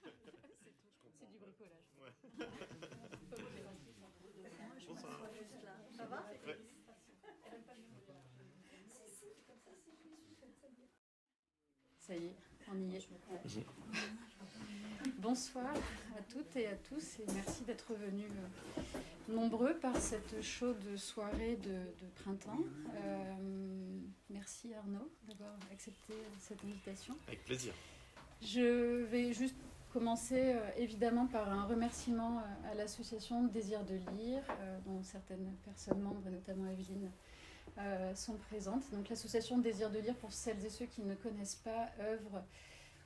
C'est tout. C'est du bricolage. Ouais. Bonsoir. Ça va? Ouais. Ça y est, on y est. Bonsoir à toutes et à tous et merci d'être venus nombreux par cette chaude soirée de printemps. Merci Arnaud d'avoir accepté cette invitation. Avec plaisir. Je vais juste commencer évidemment par un remerciement à l'association Désir de lire, dont certaines personnes membres, et notamment Evelyne, sont présentes. Donc l'association Désir de lire, pour celles et ceux qui ne connaissent pas, œuvre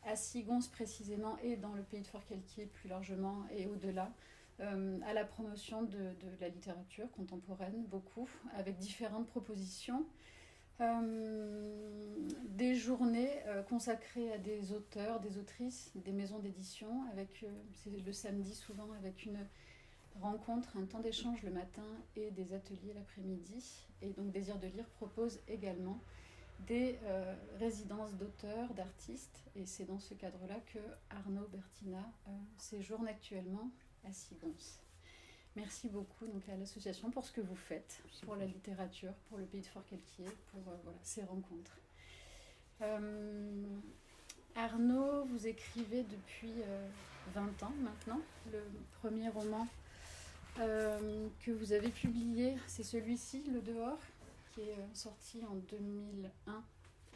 à Sigons précisément et dans le pays de Forcalquier plus largement et au-delà, à la promotion de la littérature contemporaine, beaucoup, avec différentes propositions. Des journées consacrées à des auteurs, des autrices, des maisons d'édition, avec c'est le samedi souvent avec une rencontre, un temps d'échange le matin et des ateliers l'après-midi. Et donc Désir de lire propose également des résidences d'auteurs, d'artistes, et c'est dans ce cadre-là que Arnaud Bertina séjourne actuellement à Sigons. Merci beaucoup donc, à l'association pour ce que vous faites, pour la littérature, pour le pays de Forcalquier, pour voilà, ces rencontres. Arnaud, vous écrivez depuis 20 ans maintenant. Le premier roman que vous avez publié, c'est celui-ci, Le Dehors, qui est sorti en 2001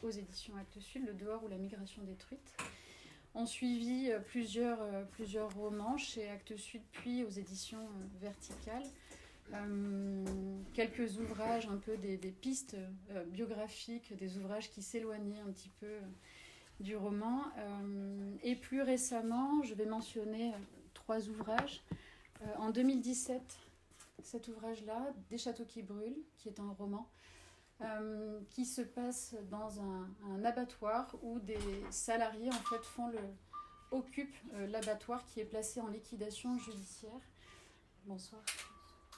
aux éditions Actes Sud, Le Dehors ou la migration détruite. On suivit plusieurs romans chez Actes Sud, puis aux éditions Verticales. Quelques ouvrages, un peu des pistes biographiques, des ouvrages qui s'éloignaient un petit peu du roman. Et plus récemment, je vais mentionner 3 ouvrages. En 2017, cet ouvrage-là, Des châteaux qui brûlent, qui est un roman, qui se passe dans un abattoir où des salariés en fait occupent l'abattoir qui est placé en liquidation judiciaire. Bonsoir.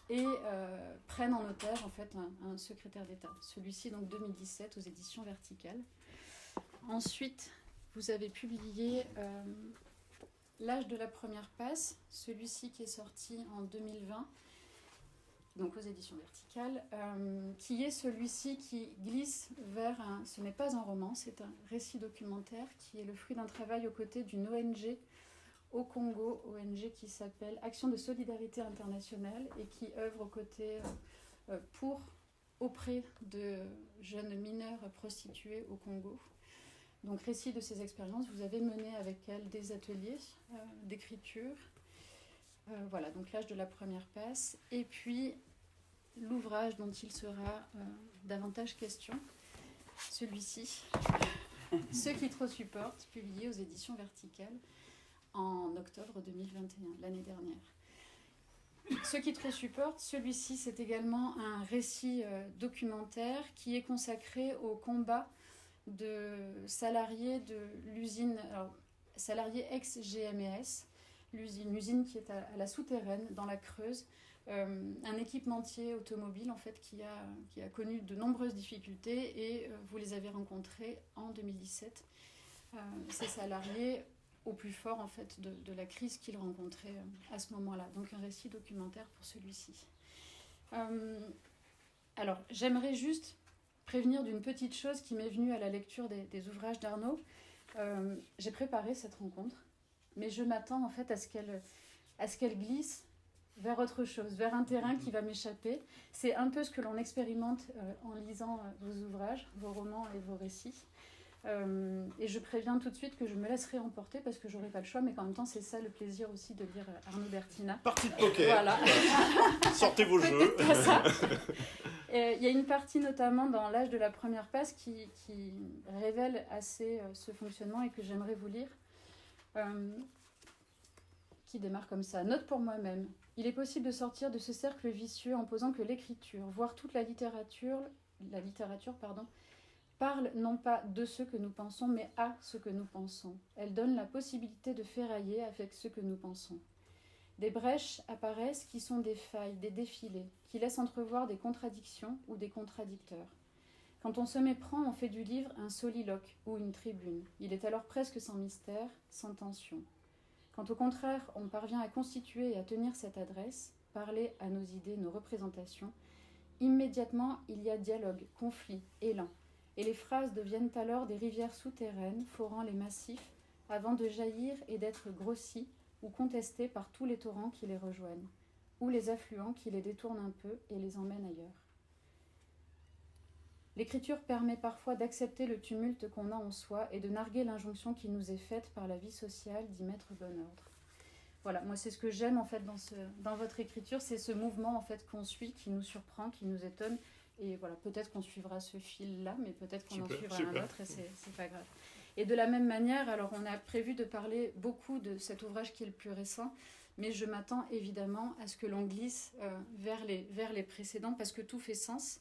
Et prennent en otage en fait un secrétaire d'État. Celui-ci donc 2017 aux éditions Verticales. Ensuite, vous avez publié L'âge de la première passe, celui-ci qui est sorti en 2020. Donc aux éditions Verticales, qui est celui-ci qui glisse vers ce n'est pas un roman, c'est un récit documentaire qui est le fruit d'un travail aux côtés d'une ONG au Congo, ONG qui s'appelle Action de Solidarité Internationale et qui œuvre aux côtés auprès de jeunes mineurs prostitués au Congo. Donc récit de ces expériences, vous avez mené avec elle des ateliers d'écriture. Voilà, donc l'âge de la première passe. Et puis, l'ouvrage dont il sera davantage question, celui-ci, Ceux qui trop supportent, publié aux éditions Verticales en octobre 2021, l'année dernière. Ceux qui trop supportent, celui-ci, c'est également un récit documentaire qui est consacré au combat de salariés de l'usine, salariés ex-GMS, l'usine qui est à la souterraine, dans la Creuse, un équipementier automobile en fait, qui a connu de nombreuses difficultés et vous les avez rencontrés en 2017, ces salariés au plus fort en fait, de la crise qu'ils rencontraient à ce moment-là. Donc un récit documentaire pour celui-ci. Alors j'aimerais juste prévenir d'une petite chose qui m'est venue à la lecture des ouvrages d'Arnaud. J'ai préparé cette rencontre, mais je m'attends en fait à ce qu'elle glisse vers autre chose, vers un terrain qui va m'échapper. C'est un peu ce que l'on expérimente en lisant vos ouvrages, vos romans et vos récits. Et je préviens tout de suite que je me laisserai emporter parce que j'aurai pas le choix, mais qu'en même temps c'est ça le plaisir aussi de lire Arnaud Bertina. Partie de poker. Voilà. Sortez vos jeux. Il y a une partie notamment dans l'âge de la première passe qui révèle assez ce fonctionnement et que j'aimerais vous lire, qui démarre comme ça. Note pour moi-même. Il est possible de sortir de ce cercle vicieux en posant que l'écriture, voire toute la littérature, parle non pas de ce que nous pensons, mais à ce que nous pensons. Elle donne la possibilité de ferrailler avec ce que nous pensons. Des brèches apparaissent qui sont des failles, des défilés, qui laissent entrevoir des contradictions ou des contradicteurs. Quand on se méprend, on fait du livre un soliloque ou une tribune. Il est alors presque sans mystère, sans tension. Quand au contraire, on parvient à constituer et à tenir cette adresse, parler à nos idées, nos représentations, immédiatement il y a dialogue, conflit, élan, et les phrases deviennent alors des rivières souterraines forant les massifs avant de jaillir et d'être grossies ou contestées par tous les torrents qui les rejoignent, ou les affluents qui les détournent un peu et les emmènent ailleurs. L'écriture permet parfois d'accepter le tumulte qu'on a en soi et de narguer l'injonction qui nous est faite par la vie sociale d'y mettre bon ordre. Voilà, moi c'est ce que j'aime en fait dans votre écriture, c'est ce mouvement en fait qu'on suit, qui nous surprend, qui nous étonne. Et voilà, peut-être qu'on suivra ce fil-là, mais peut-être qu'on en suivra un autre et c'est pas grave. Et de la même manière, alors on a prévu de parler beaucoup de cet ouvrage qui est le plus récent, mais je m'attends évidemment à ce que l'on glisse vers les précédents parce que tout fait sens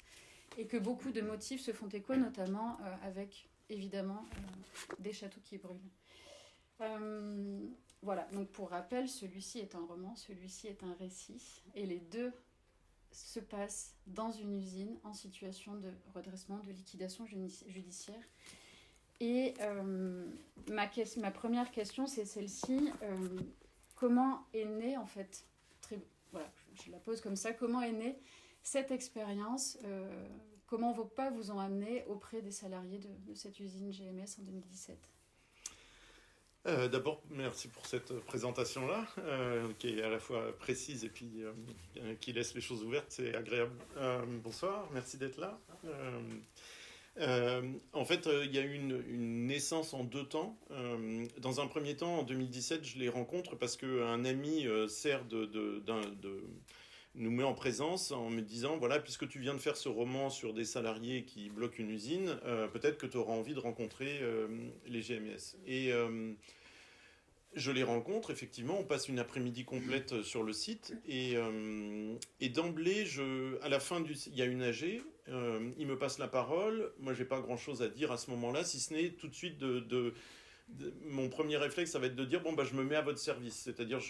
et que beaucoup de motifs se font écho, notamment avec évidemment des châteaux qui brûlent. Voilà, donc pour rappel, celui-ci est un roman, celui-ci est un récit, et les deux se passent dans une usine en situation de redressement, de liquidation judiciaire. Et ma première question, c'est celle-ci. Comment est née, en fait, voilà, je la pose comme ça, comment est née cette expérience comment vos pas vous ont amené auprès des salariés de cette usine GMS en 2017 ? D'abord, merci pour cette présentation-là, qui est à la fois précise et puis qui laisse les choses ouvertes, c'est agréable. Bonsoir, merci d'être là. En fait, il y a eu une naissance en 2 temps. Dans un premier temps, en 2017, je les rencontre parce qu'un ami sert nous met en présence en me disant, voilà, puisque tu viens de faire ce roman sur des salariés qui bloquent une usine, peut-être que tu auras envie de rencontrer les GMS. Et je les rencontre, effectivement, on passe une après-midi complète sur le site, et d'emblée, à la fin il y a une AG, il me passe la parole, moi j'ai pas grand-chose à dire à ce moment-là, si ce n'est tout de suite mon premier réflexe, ça va être de dire je me mets à votre service. C'est-à-dire,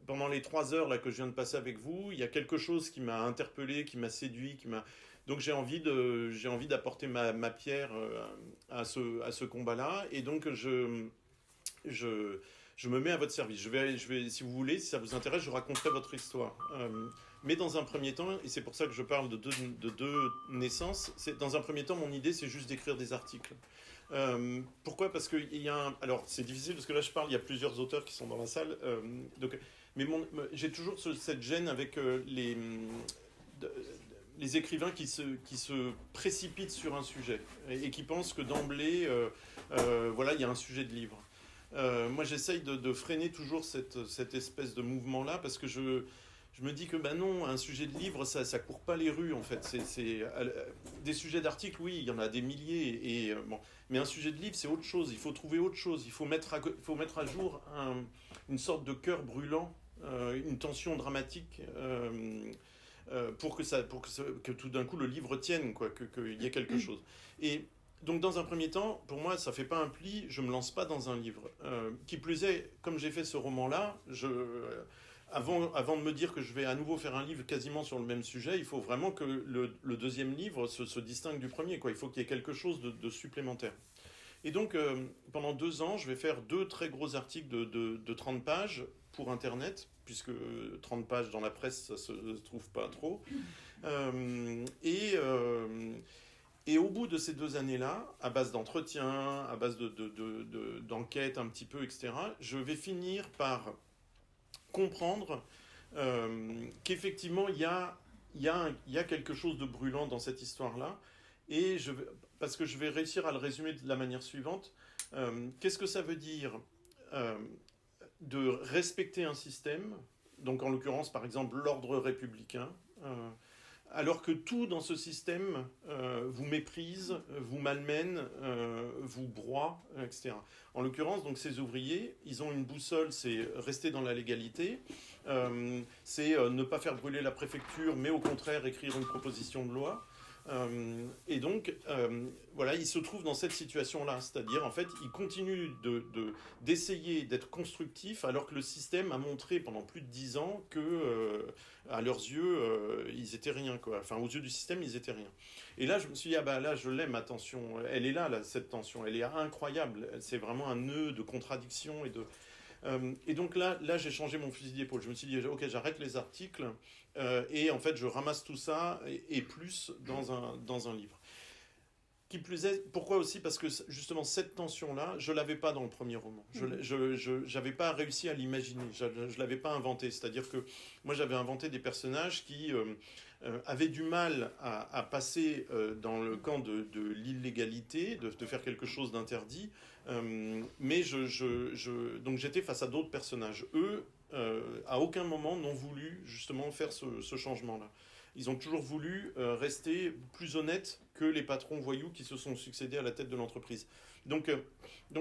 pendant les 3 heures là, que je viens de passer avec vous, il y a quelque chose qui m'a interpellé, qui m'a séduit, donc j'ai envie d'apporter ma pierre à ce combat-là. Et donc, je me mets à votre service. Je vais, si vous voulez, si ça vous intéresse, je raconterai votre histoire. Mais dans un premier temps, et c'est pour ça que je parle de deux naissances, dans un premier temps, mon idée, c'est juste d'écrire des articles. Pourquoi ? Parce qu'il y a alors c'est difficile parce que là je parle, il y a plusieurs auteurs qui sont dans la salle, mais j'ai toujours cette gêne avec les écrivains qui se précipitent sur un sujet et qui pensent que d'emblée, voilà, il y a un sujet de livre. Moi j'essaye de freiner toujours cette espèce de mouvement-là parce que je me dis que non, un sujet de livre, ça court pas les rues en fait. Des sujets d'articles, oui, il y en a des milliers, mais un sujet de livre, c'est autre chose. Il faut trouver autre chose. Il faut mettre à jour une sorte de cœur brûlant, une tension dramatique, pour que tout d'un coup le livre tienne, qu'il y ait quelque chose. Et donc dans un premier temps, pour moi, ça fait pas un pli. Je me lance pas dans un livre. Qui plus est, comme j'ai fait ce roman-là, avant de me dire que je vais à nouveau faire un livre quasiment sur le même sujet, il faut vraiment que le deuxième livre se distingue du premier. Il faut qu'il y ait quelque chose de supplémentaire. Et donc, pendant 2 ans, je vais faire 2 très gros articles de 30 pages pour Internet, puisque 30 pages dans la presse, ça ne se trouve pas trop. Et au bout de ces 2 années-là, à base d'entretiens, à base d'enquêtes un petit peu, etc., je vais finir par comprendre qu'effectivement il y a quelque chose de brûlant dans cette histoire-là, et parce que je vais réussir à le résumer de la manière suivante. Qu'est-ce que ça veut dire de respecter un système, donc en l'occurrence par exemple l'ordre républicain, alors que tout dans ce système vous méprise, vous malmène, vous broie, etc. En l'occurrence, donc ces ouvriers, ils ont une boussole, c'est rester dans la légalité, c'est ne pas faire brûler la préfecture, mais au contraire écrire une proposition de loi. Et donc, voilà, ils se trouvent dans cette situation-là, c'est-à-dire, en fait, ils continuent d'essayer d'être constructifs, alors que le système a montré pendant plus de 10 ans que, à leurs yeux, ils étaient rien, quoi. Enfin, aux yeux du système, ils étaient rien. Et là, je me suis dit, là, je l'aime, ma tension. Elle est là, cette tension. Elle est incroyable. C'est vraiment un nœud de contradiction Et donc là j'ai changé mon fusil d'épaule. Je me suis dit, ok, j'arrête les articles et en fait, je ramasse tout ça et plus dans un livre. Qui plus est, pourquoi aussi? Parce que justement, cette tension-là, je ne l'avais pas dans le premier roman. Je n'avais pas réussi à l'imaginer. Je ne l'avais pas inventé. C'est-à-dire que moi, j'avais inventé des personnages qui avaient du mal à passer dans le camp de l'illégalité, de faire quelque chose d'interdit. Mais donc j'étais face à d'autres personnages. Eux, à aucun moment n'ont voulu justement faire ce changement-là. Ils ont toujours voulu rester plus honnêtes que les patrons voyous qui se sont succédés à la tête de l'entreprise. Donc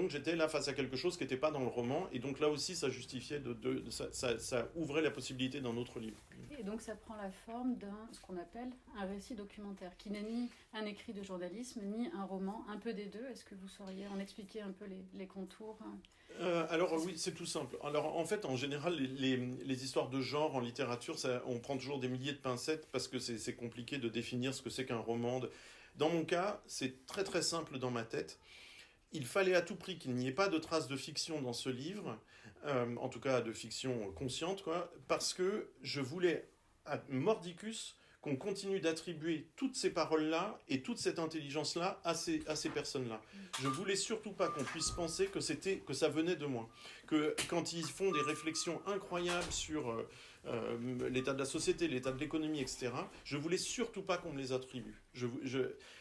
j'étais là face à quelque chose qui n'était pas dans le roman, et donc là aussi ça justifiait, ça ouvrait la possibilité d'un autre livre. Et donc ça prend la forme ce qu'on appelle un récit documentaire, qui n'est ni un écrit de journalisme, ni un roman, un peu des deux. Est-ce que vous sauriez en expliquer un peu les contours? Alors oui, c'est tout simple. Alors en fait, en général, les histoires de genre en littérature, on prend toujours des milliers de pincettes parce que c'est compliqué de définir ce que c'est qu'un roman. Dans mon cas, c'est très très simple dans ma tête. Il fallait à tout prix qu'il n'y ait pas de traces de fiction dans ce livre, en tout cas de fiction consciente, quoi, parce que je voulais, à mordicus, qu'on continue d'attribuer toutes ces paroles-là et toute cette intelligence-là à ces personnes-là. Je voulais surtout pas qu'on puisse penser que ça venait de moi. Que quand ils font des réflexions incroyables sur l'état de la société, l'état de l'économie, etc., je voulais surtout pas qu'on me les attribue.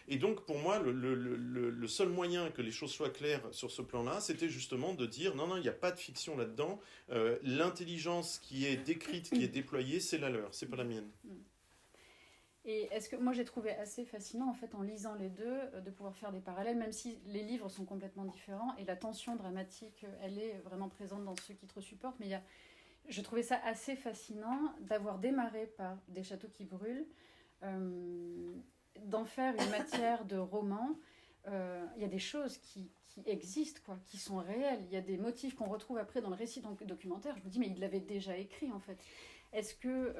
Et donc, pour moi, le seul moyen que les choses soient claires sur ce plan-là, c'était justement de dire non, il n'y a pas de fiction là-dedans. L'intelligence qui est décrite, qui est déployée, c'est la leur, c'est pas la mienne. Et est-ce que moi j'ai trouvé assez fascinant en fait en lisant les deux de pouvoir faire des parallèles, même si les livres sont complètement différents et la tension dramatique elle est vraiment présente dans ceux qui te supportent, mais je trouvais ça assez fascinant d'avoir démarré par Des châteaux qui brûlent, d'en faire une matière de roman. Il y a des choses qui existent, quoi, qui sont réelles. Il y a des motifs qu'on retrouve après dans le récit documentaire. Je me dis mais il l'avait déjà écrit en fait. Est-ce que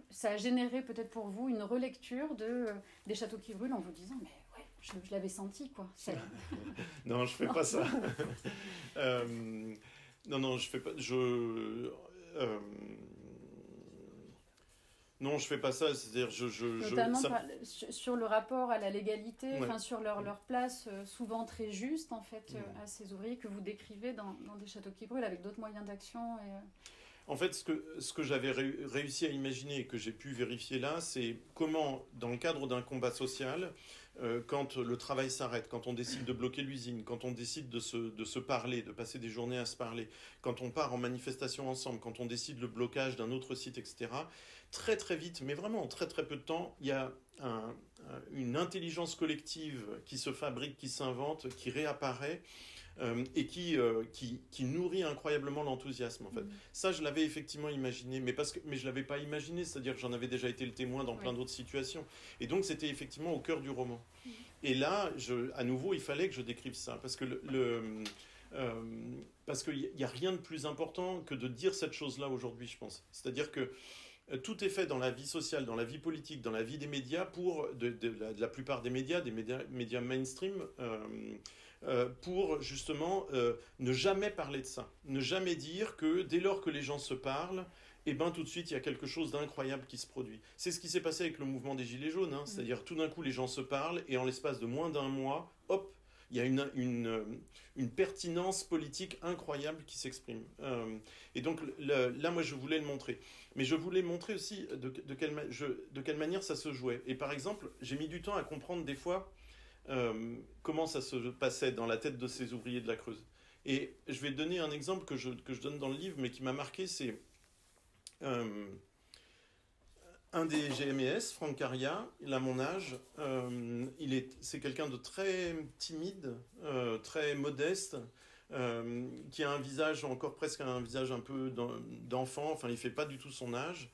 ça a généré peut-être pour vous une relecture des châteaux qui brûlent en vous disant mais ouais, je l'avais senti quoi. Non, je fais pas ça. Non, je fais pas. Non, je fais pas ça. C'est-à-dire, notamment sur le rapport à la légalité, ouais. Sur leur place souvent très juste en fait à ces ouvriers que vous décrivez dans Des châteaux qui brûlent avec d'autres moyens d'action. En fait, ce que j'avais réussi à imaginer et que j'ai pu vérifier là, c'est comment, dans le cadre d'un combat social, quand le travail s'arrête, quand on décide de bloquer l'usine, quand on décide de se parler, de passer des journées à se parler, quand on part en manifestation ensemble, quand on décide le blocage d'un autre site, etc., très très vite, mais vraiment en très très peu de temps, il y a une intelligence collective qui se fabrique, qui s'invente, qui réapparaît, et qui nourrit incroyablement l'enthousiasme en fait. Ça je l'avais effectivement imaginé, mais je l'avais pas imaginé, c'est-à-dire que j'en avais déjà été le témoin dans plein d'autres situations, et donc c'était effectivement au cœur du roman. Et là à nouveau il fallait que je décrive ça parce que parce qu'il n'y a rien de plus important que de dire cette chose-là aujourd'hui, je pense. C'est-à-dire que tout est fait dans la vie sociale, dans la vie politique, dans la vie des médias pour de la plupart des médias mainstream, pour justement ne jamais parler de ça, ne jamais dire que dès lors que les gens se parlent, et ben tout de suite il y a quelque chose d'incroyable qui se produit. C'est ce qui s'est passé avec le mouvement des Gilets jaunes, hein. C'est-à-dire tout d'un coup les gens se parlent et en l'espace de moins d'un mois, hop, il y a une pertinence politique incroyable qui s'exprime. Et donc là, moi, je voulais le montrer. Mais je voulais montrer aussi de quelle manière ça se jouait. Et par exemple, j'ai mis du temps à comprendre des fois comment ça se passait dans la tête de ces ouvriers de la Creuse. Et je vais donner un exemple que je donne dans le livre, mais qui m'a marqué, c'est un des GMES, Franck Caria, il a mon âge, c'est quelqu'un de très timide, très modeste, qui a un visage, encore presque un visage un peu d'enfant, enfin il fait pas du tout son âge.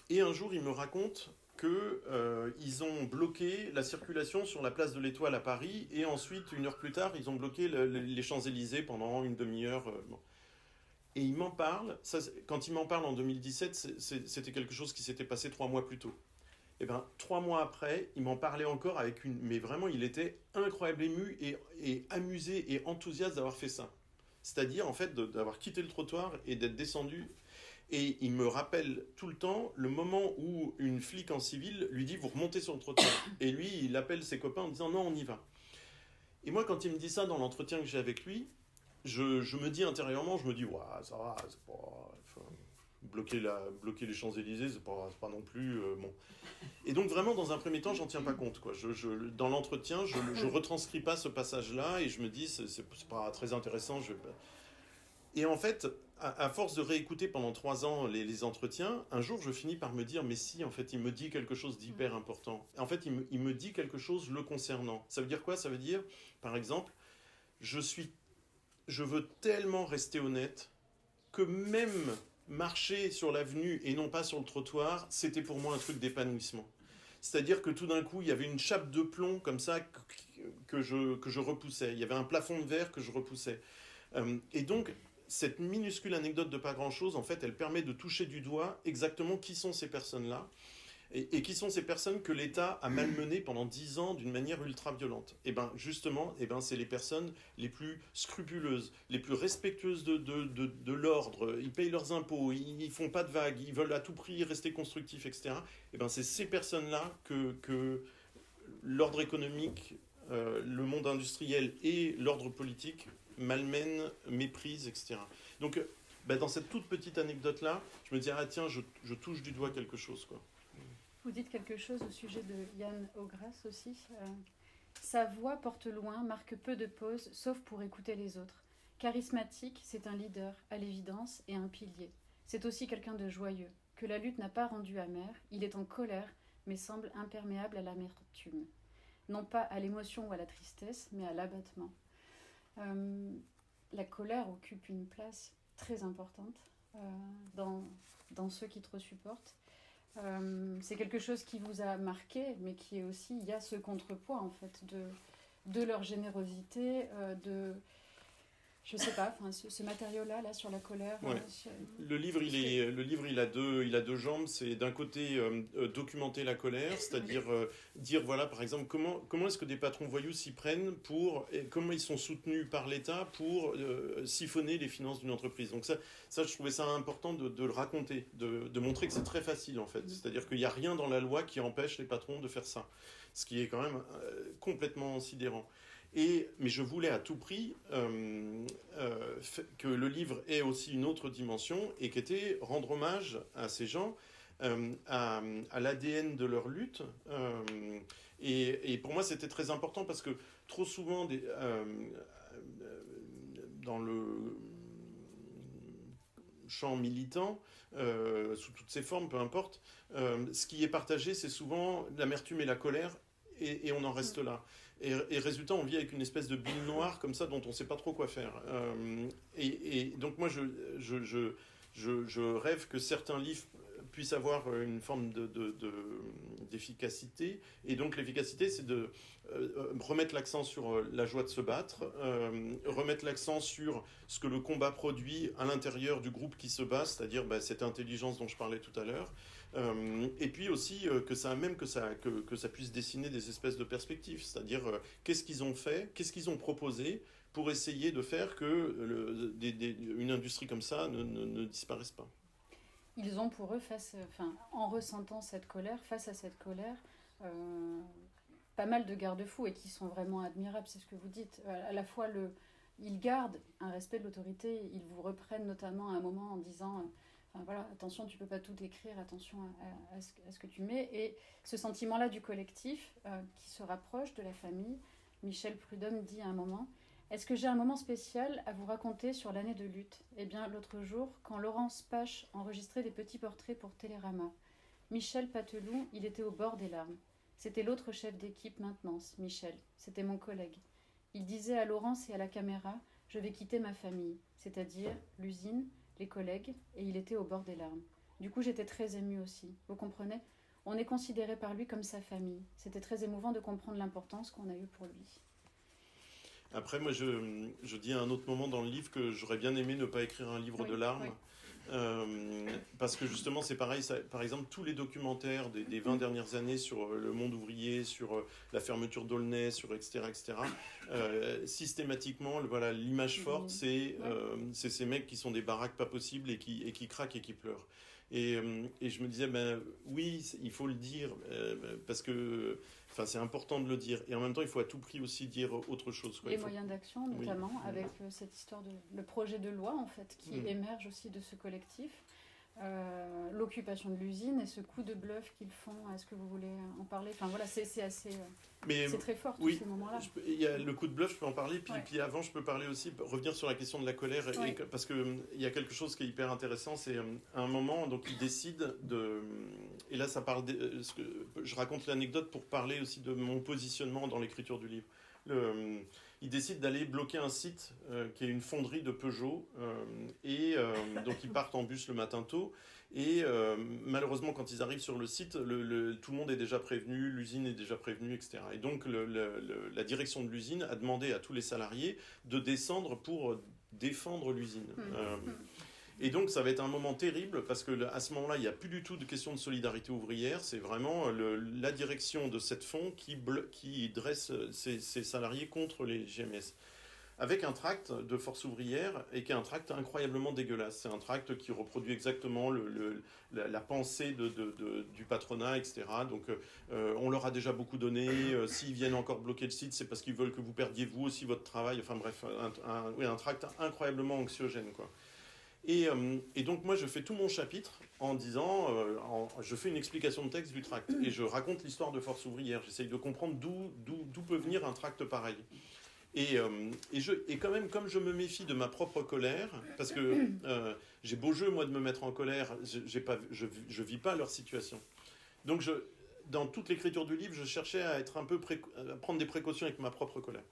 Et un jour il me raconte qu'ils ont bloqué la circulation sur la place de l'Étoile à Paris, et ensuite, une heure plus tard, ils ont bloqué les Champs-Élysées pendant une demi-heure. Bon. Et il m'en parle, quand il m'en parle en 2017, c'était quelque chose qui s'était passé 3 mois plus tôt. Et bien, 3 mois après, il m'en parlait encore mais vraiment, il était incroyable ému et amusé et enthousiaste d'avoir fait ça. C'est-à-dire, en fait, d'avoir quitté le trottoir et d'être descendu. Et il me rappelle tout le temps le moment où une flic en civil lui dit, vous remontez sur le trottoir. Et lui, il appelle ses copains en disant, non, on y va. Et moi, quand il me dit ça dans l'entretien que j'ai avec lui, je me dis intérieurement, je me dis, ouais, ça va, c'est pas... Enfin, bloquer les Champs-Élysées, c'est pas non plus... bon. Et donc vraiment, dans un premier temps, j'en tiens pas compte, quoi. Dans l'entretien, je retranscris pas ce passage-là et je me dis, c'est pas très intéressant. Et en fait, à force de réécouter pendant 3 ans les entretiens, un jour, je finis par me dire, mais si, en fait, il me dit quelque chose d'hyper important. En fait, il me dit quelque chose le concernant. Ça veut dire quoi? Ça veut dire, par exemple, je veux tellement rester honnête que même marcher sur l'avenue et non pas sur le trottoir, c'était pour moi un truc d'épanouissement. C'est-à-dire que tout d'un coup, il y avait une chape de plomb comme ça que je repoussais. Il y avait un plafond de verre que je repoussais. Et donc, cette minuscule anecdote de pas grand-chose, en fait, elle permet de toucher du doigt exactement qui sont ces personnes-là et qui sont ces personnes que l'État a malmenées pendant 10 ans d'une manière ultra violente. Et bien justement, c'est les personnes les plus scrupuleuses, les plus respectueuses de l'ordre. Ils payent leurs impôts, ils font pas de vagues, ils veulent à tout prix rester constructifs, etc. Et bien c'est ces personnes-là que l'ordre économique, le monde industriel et l'ordre politique malmènent, méprisent, etc. Donc dans cette toute petite anecdote-là, je me dis, ah tiens, je touche du doigt quelque chose, quoi. Vous dites quelque chose au sujet de Yann Ogras aussi. Sa voix porte loin, marque peu de pauses, sauf pour écouter les autres. Charismatique, c'est un leader, à l'évidence, et un pilier. C'est aussi quelqu'un de joyeux, que la lutte n'a pas rendu amer. Il est en colère, mais semble imperméable à l'amertume. Non pas à l'émotion ou à la tristesse, mais à l'abattement. La colère occupe une place très importante dans ceux qui te supportent. C'est quelque chose qui vous a marqué, mais qui est aussi, il y a ce contrepoids en fait de leur générosité, je sais pas, ce matériau-là, là, sur la colère. Ouais. Le livre, il a deux jambes. C'est d'un côté documenter la colère, c'est-à-dire dire, voilà, par exemple, comment est-ce que des patrons voyous s'y prennent comment ils sont soutenus par l'État pour siphonner les finances d'une entreprise. Donc ça, je trouvais ça important de le raconter, de montrer que c'est très facile, en fait. C'est-à-dire qu'il n'y a rien dans la loi qui empêche les patrons de faire ça. Ce qui est quand même complètement sidérant. Mais je voulais à tout prix que le livre ait aussi une autre dimension et qui était rendre hommage à ces gens, à l'ADN de leur lutte. Et pour moi, c'était très important parce que trop souvent, dans le champ militant, sous toutes ses formes, peu importe, ce qui est partagé, c'est souvent l'amertume et la colère, et on en reste là. Et résultat, on vit avec une espèce de bille noire comme ça dont on ne sait pas trop quoi faire. Et donc moi, je rêve que certains livres puissent avoir une forme d'efficacité. Et donc l'efficacité, c'est de remettre l'accent sur la joie de se battre, remettre l'accent sur ce que le combat produit à l'intérieur du groupe qui se bat, c'est-à-dire cette intelligence dont je parlais tout à l'heure. Et puis aussi que ça puisse dessiner des espèces de perspectives, c'est-à-dire qu'est-ce qu'ils ont fait, qu'est-ce qu'ils ont proposé pour essayer de faire que une industrie comme ça ne disparaisse pas. Ils ont pour eux, en ressentant cette colère, face à cette colère, pas mal de garde-fous et qui sont vraiment admirables, c'est ce que vous dites. À la fois, ils gardent un respect de l'autorité, ils vous reprennent notamment à un moment en disant... voilà, attention, tu peux pas tout écrire, attention à ce que tu mets. Et ce sentiment-là du collectif qui se rapproche de la famille, Michel Prudhomme dit à un moment, est-ce que j'ai un moment spécial à vous raconter sur l'année de lutte? Eh bien, l'autre jour, quand Laurence Pache enregistrait des petits portraits pour Télérama, Michel Patelou, il était au bord des larmes. C'était l'autre chef d'équipe maintenance, Michel. C'était mon collègue. Il disait à Laurence et à la caméra, je vais quitter ma famille, c'est-à-dire l'usine, les collègues, et il était au bord des larmes. Du coup, j'étais très émue aussi. Vous comprenez? On est considéré par lui comme sa famille. C'était très émouvant de comprendre l'importance qu'on a eue pour lui. Après, moi, je dis à un autre moment dans le livre que j'aurais bien aimé ne pas écrire un livre de larmes. parce que justement c'est pareil, par exemple tous les documentaires des 20 dernières années sur le monde ouvrier, sur la fermeture d'Aulnay, sur etc., systématiquement voilà, l'image forte c'est ces mecs qui sont des baraques pas possibles et qui craquent et qui pleurent. Et je me disais, ben oui, il faut le dire, parce que enfin, c'est important de le dire. Et en même temps, il faut à tout prix aussi dire autre chose. Quoi. Les moyens d'action, notamment, avec cette histoire le projet de loi, en fait, qui émerge aussi de ce collectif. L'occupation de l'usine et ce coup de bluff qu'ils font. Est-ce que vous voulez en parler? Enfin voilà, c'est assez... c'est très fort, tous ces moments-là. Il y a le coup de bluff, je peux en parler. Puis avant, je peux parler aussi, revenir sur la question de la colère. Parce qu'il y a quelque chose qui est hyper intéressant. C'est à un moment, donc ils décident de... Et là, ça parle je raconte l'anecdote pour parler aussi de mon positionnement dans l'écriture du livre. Ils décident d'aller bloquer un site qui est une fonderie de Peugeot. Donc ils partent en bus le matin tôt. Et malheureusement, quand ils arrivent sur le site, tout le monde est déjà prévenu, l'usine est déjà prévenue, etc. Et donc la direction de l'usine a demandé à tous les salariés de descendre pour défendre l'usine. Et donc ça va être un moment terrible parce que à ce moment-là, il n'y a plus du tout de question de solidarité ouvrière. C'est vraiment la direction de cette fond qui dresse ses salariés contre les GMS. Avec un tract de Force ouvrière et qui est un tract incroyablement dégueulasse. C'est un tract qui reproduit exactement la pensée du patronat, etc. Donc on leur a déjà beaucoup donné. S'ils viennent encore bloquer le site, c'est parce qu'ils veulent que vous perdiez vous aussi votre travail. Enfin bref, un tract incroyablement anxiogène, quoi. Et donc moi je fais tout mon chapitre en disant, je fais une explication de texte du tract et je raconte l'histoire de Force ouvrière. J'essaye de comprendre d'où peut venir un tract pareil. Et quand même, comme je me méfie de ma propre colère, parce que j'ai beau jeu moi de me mettre en colère, je vis pas leur situation. Donc dans toute l'écriture du livre, je cherchais à être à prendre des précautions avec ma propre colère.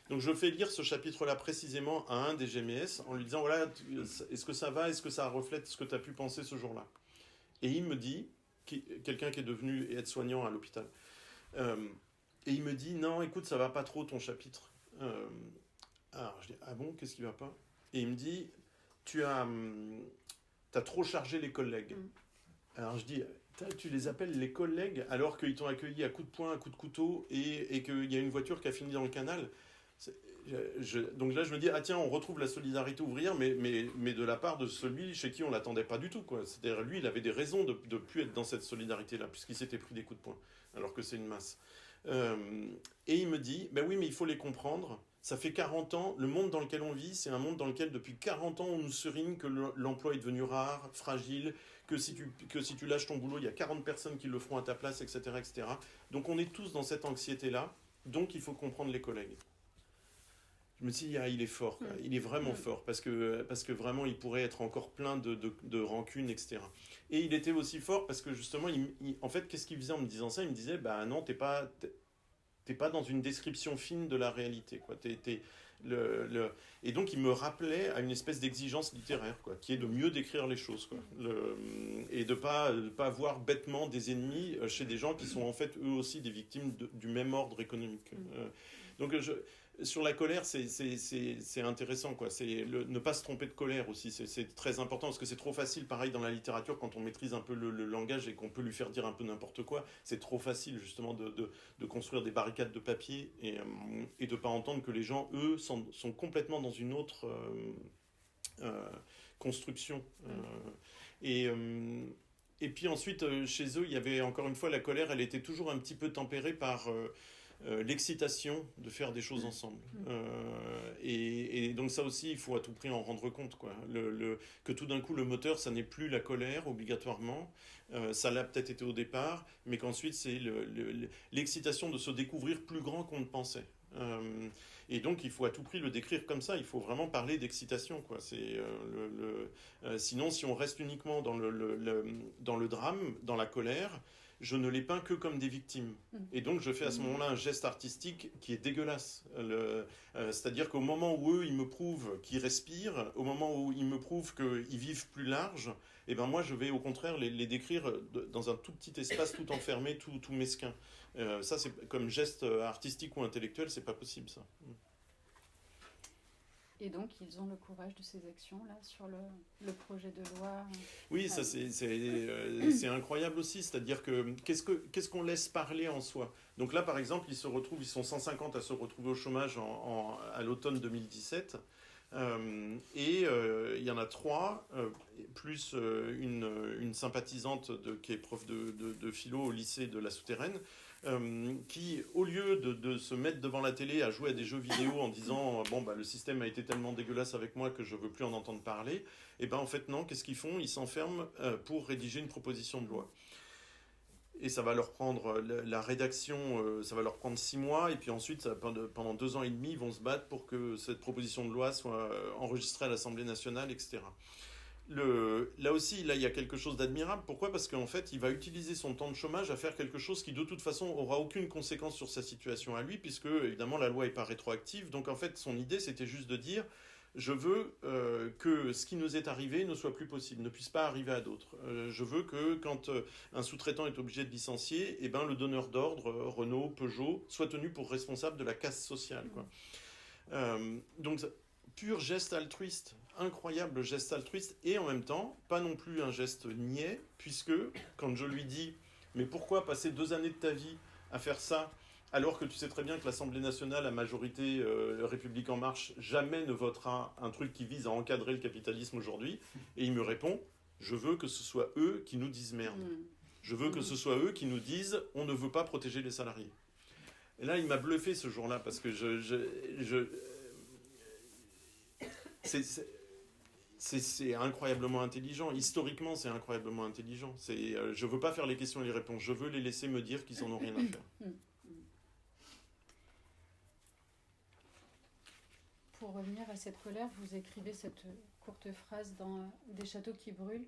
Donc je fais lire ce chapitre-là précisément à un des GMS en lui disant, voilà, est-ce que ça va, est-ce que ça reflète ce que tu as pu penser ce jour-là? Et il me dit, quelqu'un qui est devenu aide-soignant à l'hôpital, et il me dit, non, écoute, ça va pas trop ton chapitre. Alors je dis, ah bon, qu'est-ce qui va pas? Et il me dit, t'as trop chargé les collègues. Alors je dis, tu les appelles les collègues alors qu'ils t'ont accueilli à coups de poing, à coups de couteau et qu'il y a une voiture qui a fini dans le canal. Donc là je me dis, ah tiens, on retrouve la solidarité ouvrière, mais de la part de celui chez qui on l'attendait pas du tout, quoi. C'est-à-dire lui, il avait des raisons de plus être dans cette solidarité-là, puisqu'il s'était pris des coups de poing, alors que c'est une masse. Et il me dit, ben oui, mais il faut les comprendre. Ça fait 40 ans, le monde dans lequel on vit, c'est un monde dans lequel depuis 40 ans on nous serigne que l'emploi est devenu rare, fragile, que si tu lâches ton boulot, il y a 40 personnes qui le feront à ta place, etc., etc. Donc on est tous dans cette anxiété-là, donc il faut comprendre les collègues. Je me suis dit, il est fort, quoi. Il est vraiment fort, parce que vraiment, il pourrait être encore plein de rancune, etc. Et il était aussi fort parce que justement, en fait, qu'est-ce qu'il faisait en me disant ça? Il me disait, bah non, t'es pas dans une description fine de la réalité, quoi. Et donc, il me rappelait à une espèce d'exigence littéraire, quoi, qui est de mieux décrire les choses, quoi. Et de pas voir bêtement des ennemis chez des gens qui sont en fait eux aussi des victimes du même ordre économique. Donc, sur la colère, c'est intéressant, quoi. C'est ne pas se tromper de colère aussi, c'est très important parce que c'est trop facile, pareil dans la littérature, quand on maîtrise un peu le langage et qu'on peut lui faire dire un peu n'importe quoi, c'est trop facile justement de construire des barricades de papier et de pas entendre que les gens, eux, sont complètement dans une autre construction. Et puis ensuite, chez eux, il y avait encore une fois la colère, elle était toujours un petit peu tempérée par l'excitation de faire des choses ensemble. Et donc ça aussi, il faut à tout prix en rendre compte, quoi. Que tout d'un coup, le moteur, ça n'est plus la colère, obligatoirement. Ça l'a peut-être été au départ, mais qu'ensuite, c'est l'excitation de se découvrir plus grand qu'on ne pensait. Et donc, il faut à tout prix le décrire comme ça. Il faut vraiment parler d'excitation, quoi. Sinon, si on reste uniquement dans le drame, dans la colère, je ne les peins que comme des victimes. Et donc, je fais à ce moment-là un geste artistique qui est dégueulasse. C'est-à-dire qu'au moment où eux, ils me prouvent qu'ils respirent, au moment où ils me prouvent qu'ils vivent plus large, et ben moi, je vais au contraire les décrire dans un tout petit espace, tout enfermé, tout mesquin. Ça, c'est comme geste artistique ou intellectuel, c'est pas possible, ça. Et donc, ils ont le courage de ces actions-là sur le projet de loi. Oui, ça c'est incroyable aussi. C'est-à-dire que qu'est-ce qu'on laisse parler en soi? Donc là, par exemple, ils sont 150 à se retrouver au chômage à l'automne 2017. Il y en a trois, plus une sympathisante qui est prof de philo au lycée de la Souterraine, qui, au lieu de se mettre devant la télé à jouer à des jeux vidéo en disant bon bah le système a été tellement dégueulasse avec moi que je veux plus en entendre parler, et ben en fait non, qu'est-ce qu'ils font? Ils s'enferment pour rédiger une proposition de loi. Et ça va leur prendre la rédaction, ça va leur prendre 6 mois, et puis ensuite, pendant 2 ans et demi, ils vont se battre pour que cette proposition de loi soit enregistrée à l'Assemblée nationale, etc. Là aussi, là, il y a quelque chose d'admirable. Pourquoi? Parce qu'en fait, il va utiliser son temps de chômage à faire quelque chose qui, de toute façon, aura aucune conséquence sur sa situation à lui, puisque, évidemment, la loi n'est pas rétroactive. Donc, en fait, son idée, c'était juste de dire, je veux que ce qui nous est arrivé ne soit plus possible, ne puisse pas arriver à d'autres. Je veux que quand un sous-traitant est obligé de licencier, eh ben, le donneur d'ordre, Renault, Peugeot, soit tenu pour responsable de la casse sociale, quoi. Donc, pur geste altruiste, incroyable geste altruiste, et en même temps, pas non plus un geste niais, puisque quand je lui dis, mais pourquoi passer 2 années de ta vie à faire ça, alors que tu sais très bien que l'Assemblée nationale, à majorité République En Marche, jamais ne votera un truc qui vise à encadrer le capitalisme aujourd'hui, et il me répond, je veux que ce soit eux qui nous disent merde. Je veux que ce soit eux qui nous disent, on ne veut pas protéger les salariés. Et là, il m'a bluffé ce jour-là, parce que c'est incroyablement intelligent. Historiquement, c'est incroyablement intelligent. Je veux pas faire les questions et les réponses. Je veux les laisser me dire qu'ils en ont rien à faire. Pour revenir à cette colère, vous écrivez cette courte phrase dans Des châteaux qui brûlent.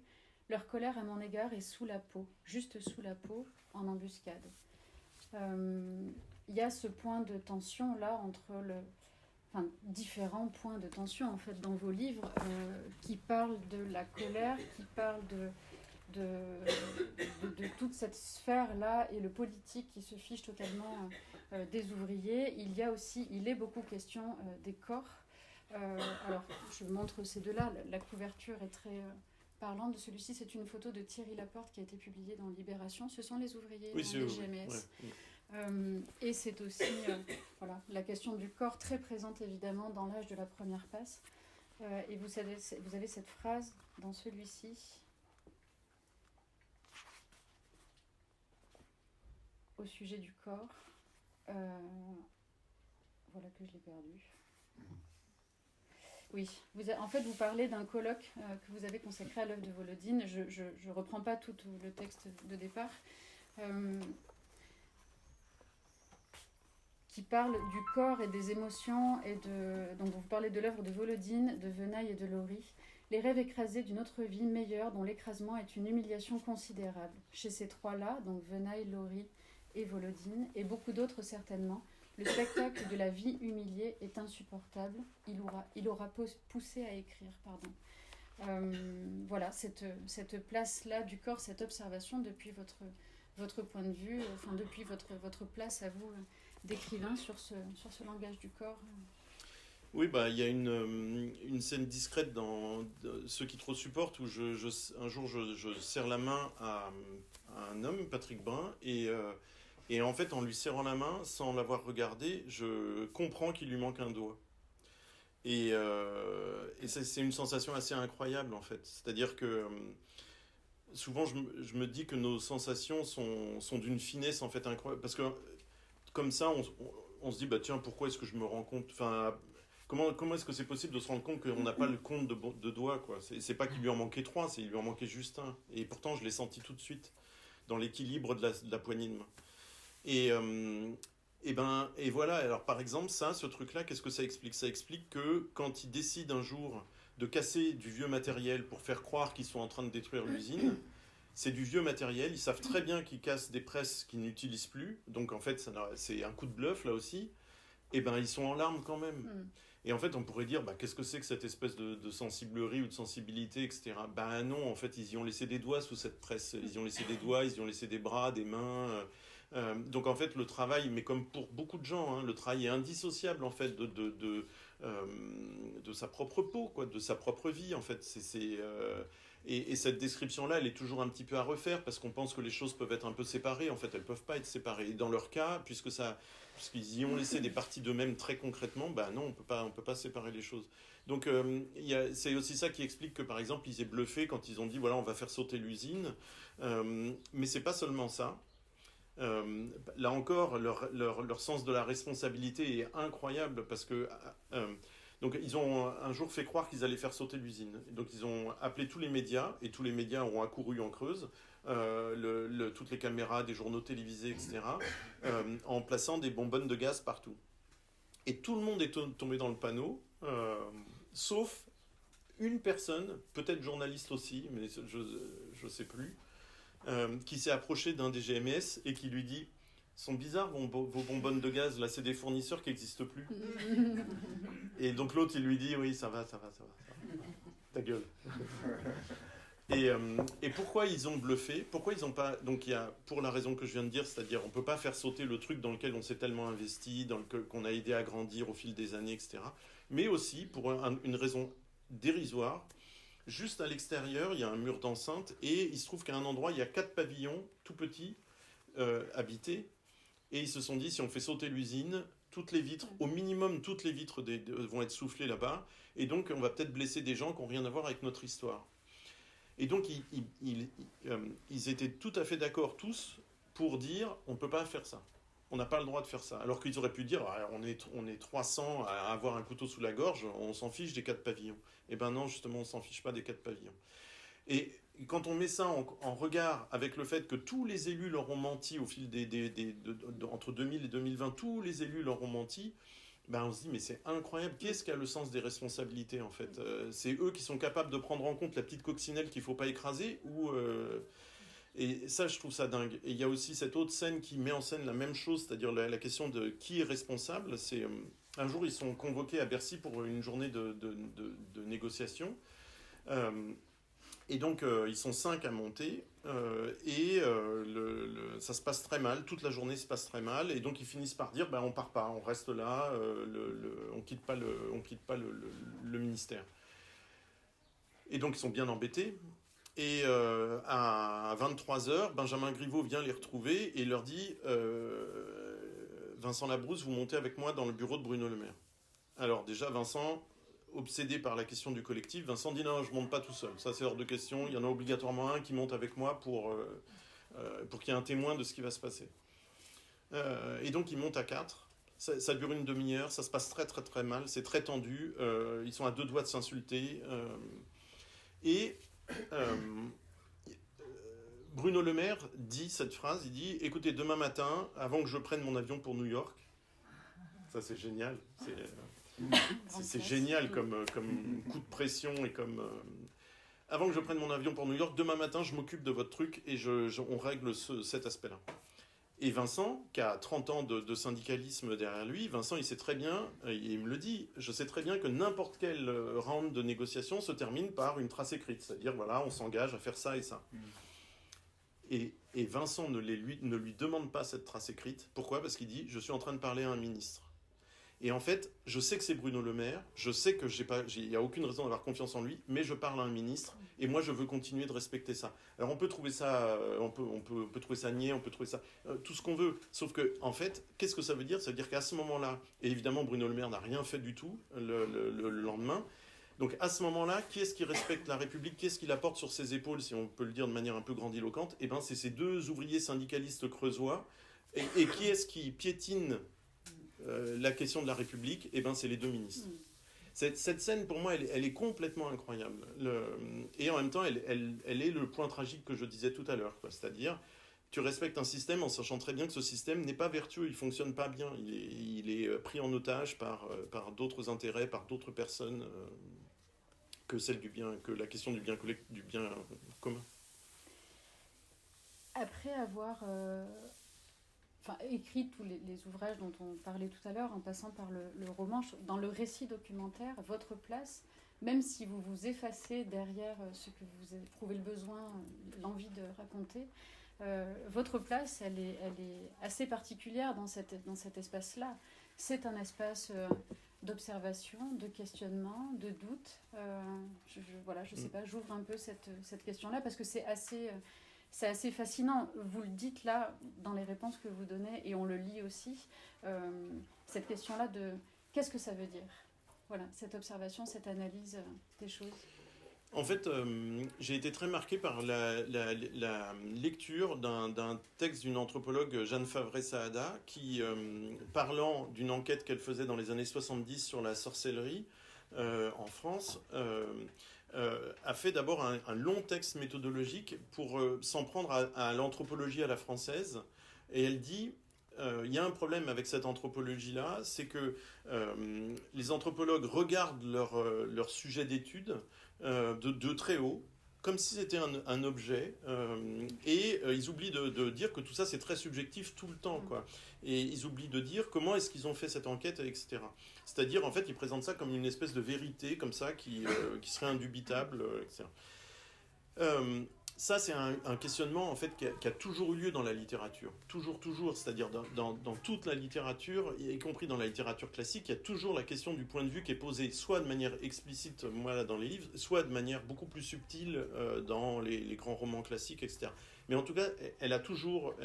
Leur colère à mon égard est sous la peau, juste sous la peau, en embuscade. Il y a ce point de tension là entre différents points de tension en fait dans vos livres qui parlent de la colère, qui parlent de toute cette sphère là et le politique qui se fiche totalement des ouvriers. Il est beaucoup question des corps. Alors je montre ces deux-là. La couverture est très parlante de celui-ci. C'est une photo de Thierry Laporte qui a été publiée dans Libération. Ce sont les ouvriers Oui, dans les GMS. Ouais. Et c'est aussi la question du corps très présente évidemment dans l'âge de la première passe. Et vous avez cette phrase dans celui-ci. Au sujet du corps. Voilà que je l'ai perdu. Oui, en fait vous parlez d'un colloque que vous avez consacré à l'œuvre de Volodine. Je ne reprends pas tout le texte de départ. Qui parle du corps et des émotions. Donc vous parlez de l'œuvre de Volodine, de Venaille et de Laurie. Les rêves écrasés d'une autre vie meilleure dont l'écrasement est une humiliation considérable. Chez ces trois-là, donc Venaille, Laurie et Volodine, et beaucoup d'autres certainement, le spectacle de la vie humiliée est insupportable. Il aura poussé à écrire. Voilà, cette place-là du corps, cette observation depuis votre point de vue, depuis votre place à vous d'écrivain sur ce langage du corps. Oui, il y a une scène discrète dans Ceux qui trop supportent où un jour je serre la main à un homme, Patrick Brun, et en fait en lui serrant la main, sans l'avoir regardé, je comprends qu'il lui manque un doigt. Et c'est une sensation assez incroyable en fait. C'est-à-dire que souvent je me dis que nos sensations sont d'une finesse en fait incroyable. Parce que comme ça, on se dit, tiens, pourquoi est-ce que je me rends compte, comment est-ce que c'est possible de se rendre compte qu'on n'a pas le compte de doigts, quoi. C'est pas qu'il lui en manquait 3, il lui en manquait juste un. Et pourtant, je l'ai senti tout de suite, dans l'équilibre de la poignée de main. Et voilà, alors par exemple, ce truc-là, qu'est-ce que ça explique? Ça explique que quand ils décident un jour de casser du vieux matériel pour faire croire qu'ils sont en train de détruire l'usine, c'est du vieux matériel, ils savent très bien qu'ils cassent des presses qu'ils n'utilisent plus, donc en fait c'est un coup de bluff là aussi, et ils sont en larmes quand même. Et en fait on pourrait dire, qu'est-ce que c'est que cette espèce de sensiblerie ou de sensibilité, etc. Non, en fait ils y ont laissé des doigts sous cette presse, ils y ont laissé des doigts, ils y ont laissé des bras, des mains, Donc en fait, le travail, mais comme pour beaucoup de gens, hein, le travail est indissociable en fait de sa propre peau, quoi, de sa propre vie en fait. Et cette description-là, elle est toujours un petit peu à refaire parce qu'on pense que les choses peuvent être un peu séparées. En fait, elles ne peuvent pas être séparées. Et dans leur cas, puisqu'ils y ont laissé des parties d'eux-mêmes très concrètement, bah non, on peut pas séparer les choses. Donc c'est aussi ça qui explique que par exemple, ils aient bluffé quand ils ont dit voilà, on va faire sauter l'usine. Mais c'est pas seulement ça. Là encore, leur sens de la responsabilité est incroyable parce que donc ils ont un jour fait croire qu'ils allaient faire sauter l'usine. Donc ils ont appelé tous les médias et tous les médias ont accouru en Creuse, toutes les caméras des journaux télévisés, etc., en plaçant des bonbonnes de gaz partout. Et tout le monde est tombé dans le panneau, sauf une personne, peut-être journaliste aussi, mais je sais plus, qui s'est approché d'un des GMS et qui lui dit sont bizarres vos bonbonnes de gaz, là c'est des fournisseurs qui n'existent plus. Et donc l'autre il lui dit oui ça va, ta gueule. Et pourquoi ils ont bluffé? Pourquoi ils ont pas... Donc il y a, pour la raison que je viens de dire, c'est-à-dire on peut pas faire sauter le truc dans lequel on s'est tellement investi, qu'on a aidé à grandir au fil des années, etc. Mais aussi pour une raison dérisoire. Juste à l'extérieur, il y a un mur d'enceinte et il se trouve qu'à un endroit, il y a 4 pavillons tout petits habités. Et ils se sont dit, si on fait sauter l'usine, toutes les vitres, au minimum toutes les vitres vont être soufflées là-bas. Et donc, on va peut-être blesser des gens qui n'ont rien à voir avec notre histoire. Et donc, ils étaient tout à fait d'accord tous pour dire, on ne peut pas faire ça. On n'a pas le droit de faire ça. Alors qu'ils auraient pu dire, ah, on est 300 à avoir un couteau sous la gorge, on s'en fiche des 4 pavillons. Eh ben non, justement, on ne s'en fiche pas des 4 pavillons. Et quand on met ça en regard avec le fait que tous les élus leur ont menti au fil entre 2000 et 2020, tous les élus leur ont menti, ben on se dit, mais c'est incroyable, qui est-ce qui a le sens des responsabilités en fait? C'est eux qui sont capables de prendre en compte la petite coccinelle qu'il ne faut pas écraser et ça, je trouve ça dingue. Et il y a aussi cette autre scène qui met en scène la même chose, c'est-à-dire la question de qui est responsable. C'est un jour, ils sont convoqués à Bercy pour une journée de négociation. Et donc, ils sont 5 à monter. Ça se passe très mal. Toute la journée se passe très mal. Et donc, ils finissent par dire, on part pas, on reste là, on quitte pas le ministère. Et donc, ils sont bien embêtés. Et à 23h, Benjamin Griveaux vient les retrouver et leur dit Vincent Labrousse, vous montez avec moi dans le bureau de Bruno Le Maire. Alors déjà, Vincent, obsédé par la question du collectif, Vincent dit non, je ne monte pas tout seul. Ça, c'est hors de question. Il y en a obligatoirement un qui monte avec moi pour qu'il y ait un témoin de ce qui va se passer. Et donc, ils montent à 4. Ça dure une demi-heure. Ça se passe très, très, très mal. C'est très tendu. Ils sont à 2 doigts de s'insulter. Bruno Le Maire dit cette phrase, il dit « Écoutez, demain matin, avant que je prenne mon avion pour New York », ça c'est génial, c'est génial comme coup de pression et comme... avant que je prenne mon avion pour New York, demain matin, je m'occupe de votre truc et on règle cet aspect-là. Et Vincent, qui a 30 ans de syndicalisme derrière lui, Vincent, il sait très bien, il me le dit, je sais très bien que n'importe quel round de négociation se termine par une trace écrite. C'est-à-dire, voilà, on s'engage à faire ça et ça. Et Vincent ne lui demande pas cette trace écrite. Pourquoi? Parce qu'il dit, je suis en train de parler à un ministre. Et en fait, je sais que c'est Bruno Le Maire, je sais que il n'y a aucune raison d'avoir confiance en lui, mais je parle à un ministre, et moi je veux continuer de respecter ça. Alors on peut trouver ça, on peut trouver ça niais, on peut trouver ça tout ce qu'on veut, sauf que en fait, qu'est-ce que ça veut dire? Ça veut dire qu'à ce moment-là, et évidemment Bruno Le Maire n'a rien fait du tout le lendemain, donc à ce moment-là, qui est-ce qui respecte la République? Qui est-ce qui la porte sur ses épaules, si on peut le dire de manière un peu grandiloquente? Eh bien c'est ces 2 ouvriers syndicalistes creusois, et qui est-ce qui piétine la question de la République? Eh ben, c'est les 2 ministres. Cette scène, pour moi, elle est complètement incroyable. Et en même temps, elle est le point tragique que je disais tout à l'heure. C'est-à-dire, tu respectes un système en sachant très bien que ce système n'est pas vertueux, il ne fonctionne pas bien. Il est pris en otage par d'autres intérêts, par d'autres personnes que celle du bien, que la question du bien commun. Après avoir... écrit tous les ouvrages dont on parlait tout à l'heure, en passant par le roman, dans le récit documentaire, votre place, même si vous vous effacez derrière ce que vous éprouvez le besoin, l'envie de raconter, Votre place, elle est assez particulière dans cet espace-là. C'est un espace d'observation, de questionnement, de doute. Voilà, je sais pas, j'ouvre un peu cette question-là parce que c'est assez fascinant. Vous le dites là dans les réponses que vous donnez et on le lit aussi. Cette question-là de qu'est-ce que ça veut dire? Voilà, cette observation, cette analyse des choses. En fait, j'ai été très marqué par la lecture d'un texte d'une anthropologue, Jeanne Favret-Saada, qui, parlant d'une enquête qu'elle faisait dans les années 70 sur la sorcellerie en France, a fait d'abord un long texte méthodologique pour s'en prendre à l'anthropologie à la française. Et elle dit, il y a un problème avec cette anthropologie-là, c'est que les anthropologues regardent leur sujet d'étude de très haut, comme si c'était un objet, et ils oublient de dire que tout ça c'est très subjectif tout le temps, quoi. Et ils oublient de dire comment est-ce qu'ils ont fait cette enquête, etc. C'est-à-dire, en fait, ils présentent ça comme une espèce de vérité, comme ça, qui serait indubitable, etc. Ça, c'est un questionnement en fait qui a toujours eu lieu dans la littérature. Toujours. C'est-à-dire dans toute la littérature, y compris dans la littérature classique, il y a toujours la question du point de vue qui est posée soit de manière explicite, moi, là, dans les livres, soit de manière beaucoup plus subtile dans les grands romans classiques, etc. Mais en tout cas, elle a toujours...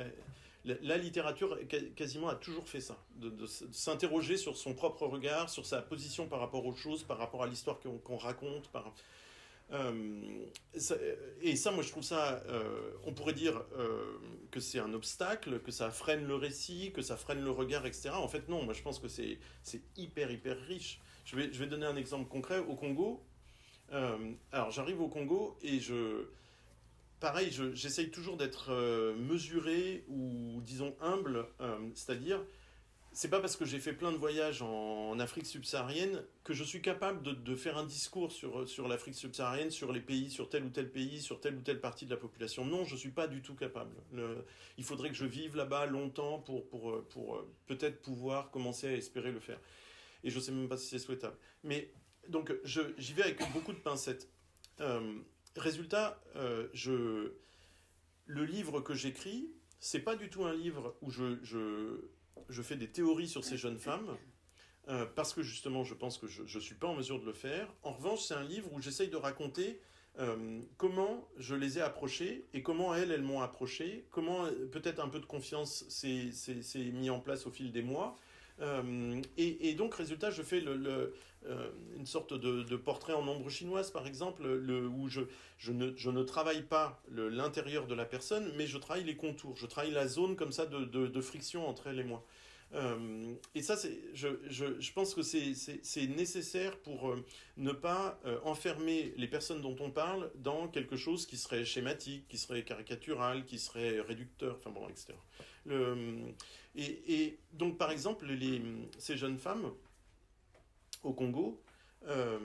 la littérature quasiment a toujours fait ça, de s'interroger sur son propre regard, sur sa position par rapport aux choses, par rapport à l'histoire qu'on raconte, ça, et ça, moi, je trouve ça, on pourrait dire que c'est un obstacle, que ça freine le récit, que ça freine le regard, etc. En fait, non, moi, je pense que c'est hyper riche. Je vais donner un exemple concret. Au Congo, alors j'arrive au Congo et pareil, j'essaye toujours d'être mesuré ou, disons, humble, c'est-à-dire, c'est pas parce que j'ai fait plein de voyages en Afrique subsaharienne que je suis capable de faire un discours sur l'Afrique subsaharienne, sur les pays, sur tel ou tel pays, sur telle ou telle partie de la population. Non, je suis pas du tout capable. Il faudrait que je vive là-bas longtemps pour peut-être pouvoir commencer à espérer le faire. Et je sais même pas si c'est souhaitable. Mais donc j'y vais avec beaucoup de pincettes. Euh, Résultat, le livre que j'écris, c'est pas du tout un livre où je fais des théories sur ces jeunes femmes, parce que justement je pense que je ne suis pas en mesure de le faire. En revanche, c'est un livre où j'essaye de raconter comment je les ai approchées et comment elles m'ont approché, comment peut-être un peu de confiance s'est mis en place au fil des mois. Et donc, résultat, je fais une sorte de portrait en ombre chinoise, par exemple, où je ne travaille pas l'intérieur de la personne, mais je travaille les contours, je travaille la zone comme ça de friction entre elle et moi. Et ça, je pense que c'est nécessaire pour ne pas enfermer les personnes dont on parle dans quelque chose qui serait schématique, qui serait caricatural, qui serait réducteur, enfin bon, etc. Le, et donc, par exemple, ces jeunes femmes au Congo, euh,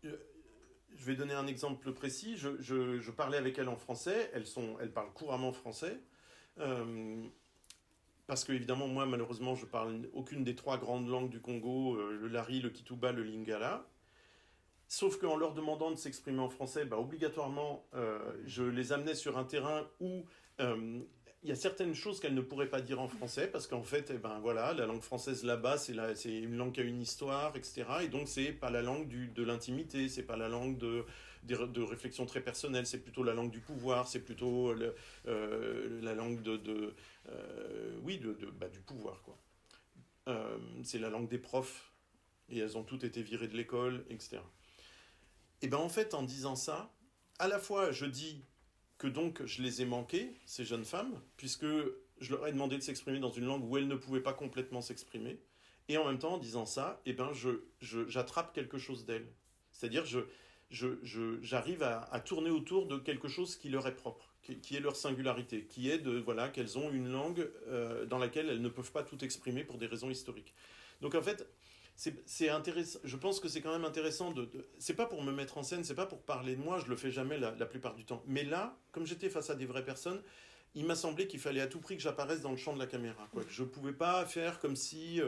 je vais donner un exemple précis. Je parlais avec elles en français. Elles parlent couramment français. Euh, Parce que, évidemment, moi, malheureusement, je parle aucune des trois grandes langues du Congo, le Lari, le Kituba, le Lingala. Sauf qu'en leur demandant de s'exprimer en français, bah, obligatoirement, je les amenais sur un terrain où il y a certaines choses qu'elles ne pourraient pas dire en français, parce qu'en fait, eh ben, voilà, la langue française là-bas, c'est une langue qui a une histoire, etc. Et donc, c'est pas la langue de l'intimité, c'est pas la langue de réflexion très personnelle, c'est plutôt la langue du pouvoir, c'est plutôt la langue oui, du pouvoir, quoi. C'est la langue des profs, et elles ont toutes été virées de l'école, etc. Et bien en fait, en disant ça, à la fois je dis que donc je les ai manquées, ces jeunes femmes, puisque je leur ai demandé de s'exprimer dans une langue où elles ne pouvaient pas complètement s'exprimer, et en même temps, en disant ça, eh ben j'attrape quelque chose d'elles. C'est-à-dire, j'arrive à tourner autour de quelque chose qui leur est propre, qui est leur singularité, qui est voilà, qu'elles ont une langue dans laquelle elles ne peuvent pas tout exprimer pour des raisons historiques. Donc en fait, c'est intéressant. Je pense que c'est quand même intéressant c'est pas pour me mettre en scène, c'est pas pour parler de moi, je le fais jamais la plupart du temps. Mais là, comme j'étais face à des vraies personnes, il m'a semblé qu'il fallait à tout prix que j'apparaisse dans le champ de la caméra, quoi. Que je pouvais pas faire comme si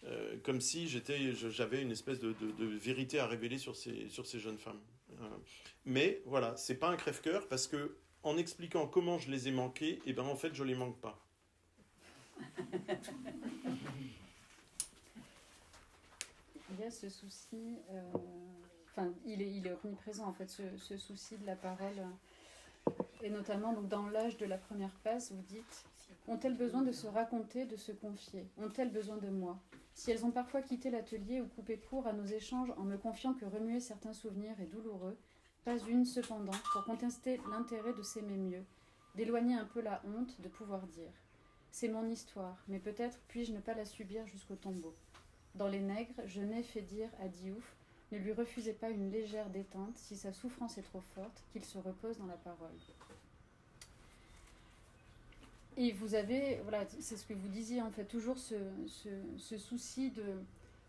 j'avais une espèce de vérité à révéler sur ces jeunes femmes. Mais voilà, c'est pas un crève-cœur parce que en expliquant comment je les ai manqués, et ben en fait je les manque pas. Il y a ce souci, il est omniprésent en fait, ce souci de la parole, et notamment donc, dans l'âge de la première passe, vous dites « Ont-elles besoin de se raconter, de se confier? Ont-elles besoin de moi? Si elles ont parfois quitté l'atelier ou coupé court à nos échanges en me confiant que remuer certains souvenirs est douloureux, pas une cependant pour contester l'intérêt de s'aimer mieux, d'éloigner un peu la honte de pouvoir dire « C'est mon histoire, mais peut-être puis-je ne pas la subir jusqu'au tombeau. » Dans Les Nègres, Genet fait dire à Diouf « Ne lui refusez pas une légère détente, si sa souffrance est trop forte, qu'il se repose dans la parole. » Et vous avez, voilà, c'est ce que vous disiez en fait, toujours ce souci de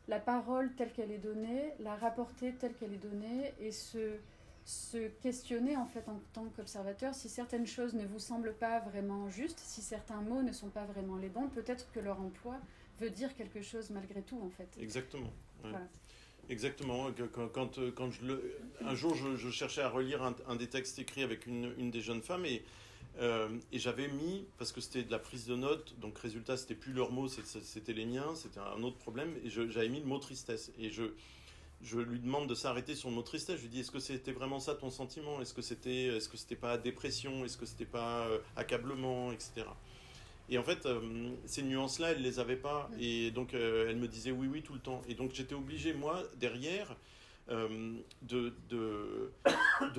la parole telle qu'elle est donnée, la rapporter telle qu'elle est donnée, et se questionner en fait en tant qu'observateur si certaines choses ne vous semblent pas vraiment justes, si certains mots ne sont pas vraiment les bons, peut-être que leur emploi veut dire quelque chose malgré tout en fait. Exactement. Ouais. Voilà. Exactement. Quand un jour je cherchais à relire un des textes écrits avec une des jeunes femmes et j'avais mis, parce que c'était de la prise de notes, donc résultat c'était plus leurs mots, c'était les miens, c'était un autre problème, et j'avais mis le mot tristesse. Et je lui demande de s'arrêter sur le mot tristesse. Je lui dis, est-ce que c'était vraiment ça ton sentiment? Est-ce que c'était pas dépression? Est-ce que c'était pas accablement, etc. Et en fait, ces nuances-là, elle les avait pas. Et donc, elle me disait oui, oui, tout le temps. Et donc, j'étais obligé, moi, derrière, de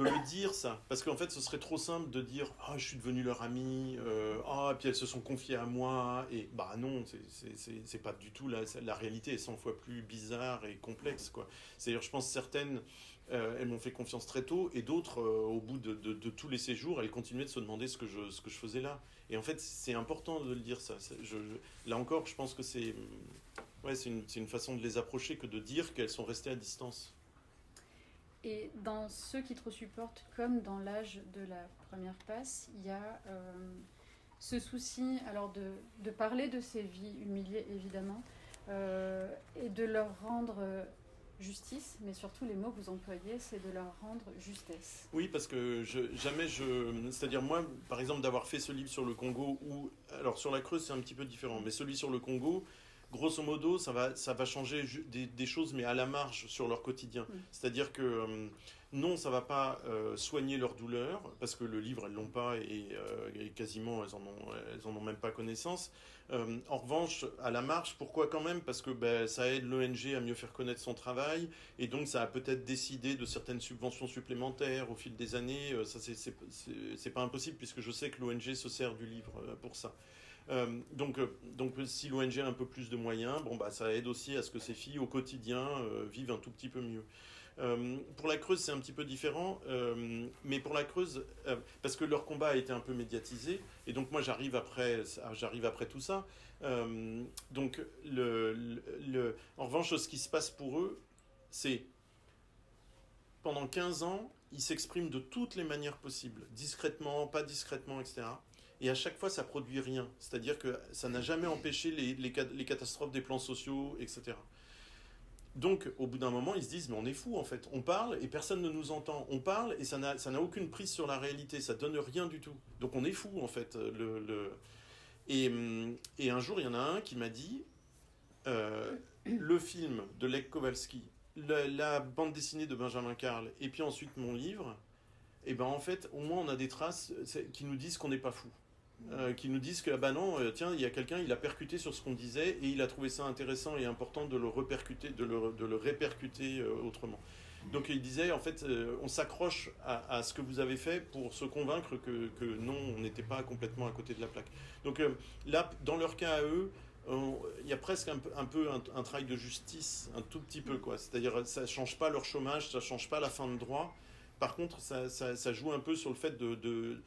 le dire, ça. Parce qu'en fait, ce serait trop simple de dire « Ah, je suis devenu leur amie. Ah, puis elles se sont confiées à moi. » Et bah non, c'est pas du tout. La réalité est 100 fois plus bizarre et complexe, quoi. C'est-à-dire, je pense certaines... elles m'ont fait confiance très tôt, et d'autres, au bout de tous les séjours, elles continuaient de se demander ce que je faisais là. Et en fait, c'est important de le dire, ça. Là encore, je pense que c'est une façon de les approcher que de dire qu'elles sont restées à distance. Et dans Ceux qui te supportent, comme dans L'âge de la première passe, il y a ce souci alors de parler de ces vies humiliées, évidemment, et de leur rendre justice, mais surtout les mots que vous employez, c'est de leur rendre justesse. Oui, parce que c'est-à-dire moi, par exemple, d'avoir fait ce livre sur le Congo, alors sur la Creuse c'est un petit peu différent, mais celui sur le Congo, grosso modo, ça va changer des choses, mais à la marge sur leur quotidien. C'est-à-dire que non, ça va pas soigner leur douleur, parce que le livre, elles l'ont pas, et quasiment, elles en ont même pas connaissance. En revanche, à la marge, pourquoi quand même? Parce que ça aide l'ONG à mieux faire connaître son travail, et donc ça a peut-être décidé de certaines subventions supplémentaires au fil des années. Ça, c'est pas impossible, puisque je sais que l'ONG se sert du livre pour ça. Donc si l'ONG a un peu plus de moyens, ça aide aussi à ce que ces filles au quotidien vivent un tout petit peu mieux. Pour la Creuse, c'est un petit peu différent, mais pour la Creuse, parce que leur combat a été un peu médiatisé, et donc moi j'arrive après tout ça. Donc en revanche, ce qui se passe pour eux, c'est pendant 15 ans, ils s'expriment de toutes les manières possibles, discrètement, pas discrètement, etc. Et à chaque fois, ça produit rien. C'est-à-dire que ça n'a jamais empêché les catastrophes des plans sociaux, etc. Donc, au bout d'un moment, ils se disent, mais on est fous, en fait. On parle et personne ne nous entend. On parle et ça n'a aucune prise sur la réalité. Ça donne rien du tout. Donc, on est fous, en fait. Et un jour, il y en a un qui m'a dit, le film de Lech Kowalski, la bande dessinée de Benjamin Karl, et puis ensuite mon livre, et ben en fait, au moins on a des traces qui nous disent qu'on n'est pas fous. Qui nous disent que non, tiens, il y a quelqu'un, il a percuté sur ce qu'on disait et il a trouvé ça intéressant et important de le répercuter autrement. Donc il disait, en fait, on s'accroche à ce que vous avez fait pour se convaincre que non, on n'était pas complètement à côté de la plaque. Donc là, dans leur cas à eux, il y a presque un travail de justice, un tout petit peu, quoi. C'est-à-dire, ça ne change pas leur chômage, ça ne change pas la fin de droit. Par contre, ça joue un peu sur le fait de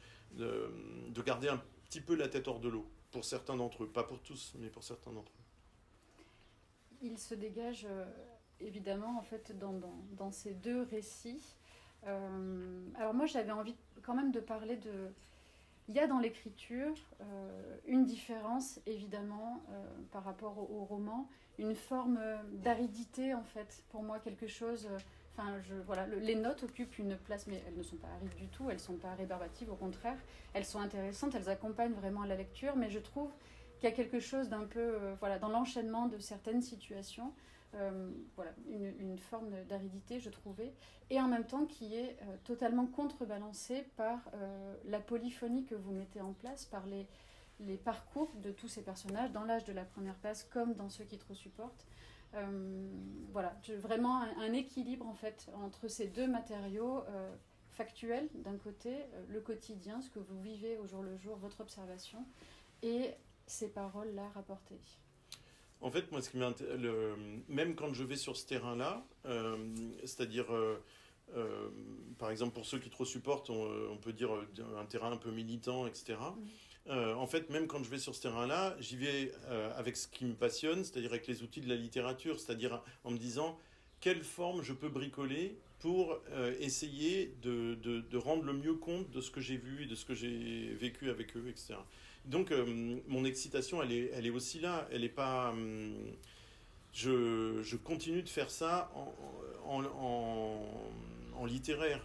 garder un petit peu la tête hors de l'eau, pour certains d'entre eux. Pas pour tous, mais pour certains d'entre eux. Il se dégage évidemment en fait dans ces deux récits. Alors moi j'avais envie quand même de parler de... Il y a dans l'écriture une différence évidemment par rapport au roman, une forme d'aridité en fait, pour moi quelque chose... Enfin, voilà, les notes occupent une place, mais elles ne sont pas arides du tout, elles ne sont pas rébarbatives, au contraire. Elles sont intéressantes, elles accompagnent vraiment la lecture, mais je trouve qu'il y a quelque chose d'un peu, voilà, dans l'enchaînement de certaines situations, voilà, une forme d'aridité, je trouvais, et en même temps qui est totalement contrebalancée par la polyphonie que vous mettez en place, par les parcours de tous ces personnages, dans l'âge de la première place comme dans ceux qui te supportent. Voilà, vraiment un équilibre en fait entre ces deux matériaux factuels d'un côté, le quotidien, ce que vous vivez au jour le jour, votre observation, et ces paroles-là rapportées. En fait, moi, même quand je vais sur ce terrain-là, c'est-à-dire, par exemple, pour ceux qui trop supportent, on peut dire un terrain un peu militant, etc. En fait, même quand je vais sur ce terrain-là, j'y vais avec ce qui me passionne, c'est-à-dire avec les outils de la littérature, c'est-à-dire en me disant quelle forme je peux bricoler pour essayer de rendre le mieux compte de ce que j'ai vu et de ce que j'ai vécu avec eux, etc. Donc, mon excitation, elle est aussi là. Elle est pas. Je continue de faire ça en littéraire.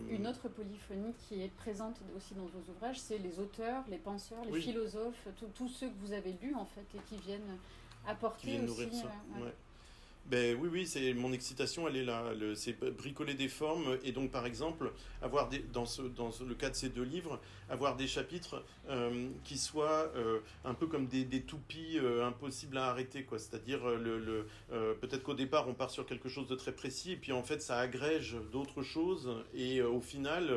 Une autre polyphonie qui est présente aussi dans vos ouvrages, c'est les auteurs, les penseurs, les Oui. philosophes, tous ceux que vous avez lus en fait et qui viennent apporter Qui viennent aussi. nourrir ça. Ouais. Ben oui, c'est mon excitation, elle est là. C'est bricoler des formes et donc par exemple avoir dans le cas de ces deux livres, avoir des chapitres qui soient un peu comme des toupies impossibles à arrêter, quoi. C'est-à-dire peut-être qu'au départ on part sur quelque chose de très précis et puis en fait ça agrège d'autres choses et au final